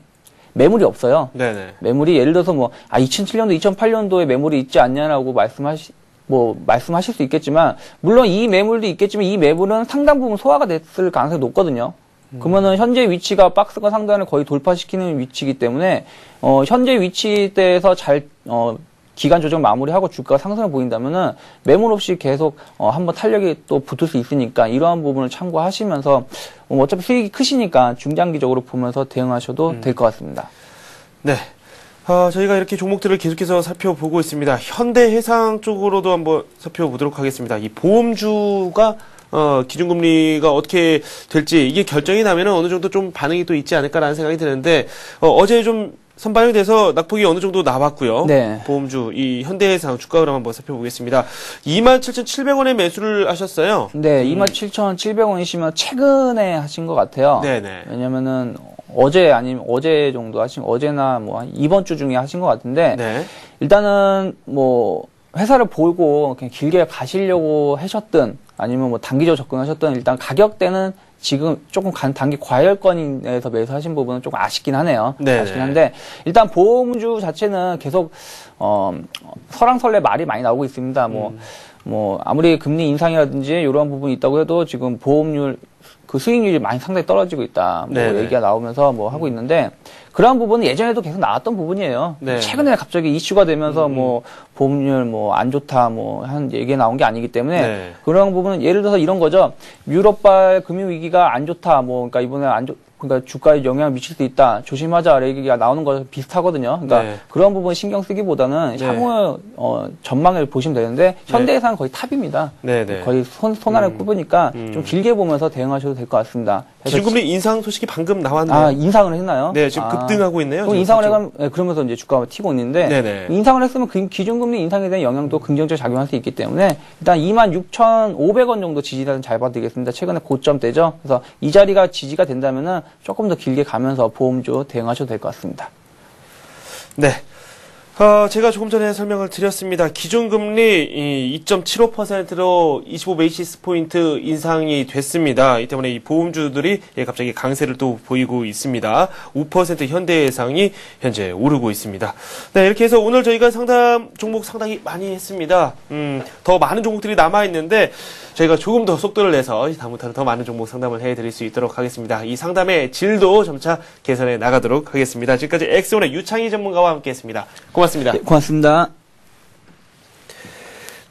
매물이 없어요. 네네. 매물이 예를 들어서 2007년도, 2008년도에 매물이 있지 않냐라고 말씀하실 수 있겠지만, 물론 이 매물도 있겠지만 이 매물은 상당 부분 소화가 됐을 가능성이 높거든요. 그러면은 현재 위치가 박스권 상단을 거의 돌파시키는 위치이기 때문에, 현재 위치대에서 기간 조정 마무리하고 주가가 상승을 보인다면은 매물 없이 계속 한번 탄력이 또 붙을 수 있으니까 이러한 부분을 참고하시면서 어차피 수익이 크시니까 중장기적으로 보면서 대응하셔도 될 것 같습니다. 네. 저희가 이렇게 종목들을 계속해서 살펴보고 있습니다. 현대해상 쪽으로도 한번 살펴보도록 하겠습니다. 이 보험주가 기준금리가 어떻게 될지 이게 결정이 나면은 어느 정도 좀 반응이 또 있지 않을까라는 생각이 드는데 어제 좀 선반영이 돼서 낙폭이 어느 정도 나왔고요. 네. 보험주 이 현대해상 주가 흐름 한번 살펴보겠습니다. 27,700원에 매수를 하셨어요. 네, 27,700원이시면 최근에 하신 것 같아요. 네네. 왜냐면은 어제 정도 어제나 이번 주 중에 하신 것 같은데 네. 일단은 회사를 보고 그냥 길게 가시려고 하셨든 아니면 단기적으로 접근하셨든 일단 가격대는 지금 조금 단기 과열권에서 매수하신 부분은 조금 아쉽긴 하네요. 네네. 아쉽긴 한데 일단 보험주 자체는 계속 설왕설래 말이 많이 나오고 있습니다. 아무리 금리 인상이라든지 이런 부분이 있다고 해도 지금 보험률 수익률이 많이 상당히 떨어지고 있다. 얘기가 나오면서 하고 있는데 그런 부분은 예전에도 계속 나왔던 부분이에요. 네. 최근에 갑자기 이슈가 되면서 보험률 안 좋다 한 얘기가 나온 게 아니기 때문에 네. 그런 부분은 예를 들어서 이런 거죠. 유럽발 금융 위기가 안 좋다. 그러니까 이번에 그러니까 주가에 영향을 미칠 수 있다. 조심하자 얘기가 나오는 거 비슷하거든요. 그러니까 네. 그런 부분 신경 쓰기보다는 네. 향후 전망을 보시면 되는데 현대해상 거의 탑입니다. 네, 네. 거의 손아래 꼽으니까 좀 길게 보면서 대응하셔도 될 것 같습니다. 그래서 기준금리 인상 소식이 방금 나왔네요. 아, 인상을 했나요? 네, 지금 급등하고 있네요. 그럼 지금 인상을 그쪽. 해가면, 네, 그러면서 이제 주가가 튀고 있는데, 네네. 인상을 했으면 기준금리 인상에 대한 영향도 긍정적으로 작용할 수 있기 때문에, 일단 26,500원 정도 지지를 잘 봐드리겠습니다. 최근에 고점대죠. 그래서 이 자리가 지지가 된다면은 조금 더 길게 가면서 보험주 대응하셔도 될 것 같습니다. 네. 제가 조금 전에 설명을 드렸습니다. 기준금리 2.75%로 25베이시스 포인트 인상이 됐습니다. 이 때문에 이 보험주들이 갑자기 강세를 또 보이고 있습니다. 5% 현대해상이 현재 오르고 있습니다. 네, 이렇게 해서 오늘 저희가 상담 종목 상당히 많이 했습니다. 더 많은 종목들이 남아있는데 저희가 조금 더 속도를 내서 다음부터는 더 많은 종목 상담을 해드릴 수 있도록 하겠습니다. 이 상담의 질도 점차 개선해 나가도록 하겠습니다. 지금까지 엑스온의 유창희 전문가와 함께했습니다. 고맙습니다. 네, 고맙습니다.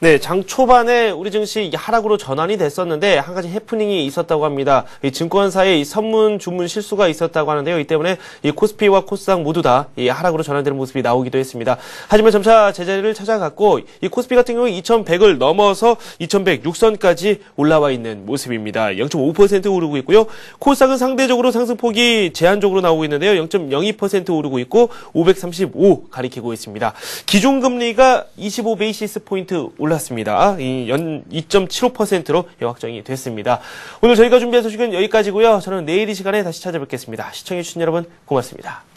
네, 장 초반에 우리 증시 하락으로 전환이 됐었는데 한 가지 해프닝이 있었다고 합니다. 이 증권사의 이 선문 주문 실수가 있었다고 하는데요. 이 때문에 이 코스피와 코스닥 모두 다 이 하락으로 전환되는 모습이 나오기도 했습니다. 하지만 점차 제자리를 찾아갔고 이 코스피 같은 경우 2,100을 넘어서 2,106선까지 올라와 있는 모습입니다. 0.5% 오르고 있고요. 코스닥은 상대적으로 상승폭이 제한적으로 나오고 있는데요. 0.02% 오르고 있고 535 가리키고 있습니다. 기준금리가 25베이시스 포인트 올랐습니다. 2.75%로 확정이 됐습니다. 오늘 저희가 준비한 소식은 여기까지고요. 저는 내일 이 시간에 다시 찾아뵙겠습니다. 시청해주신 여러분 고맙습니다.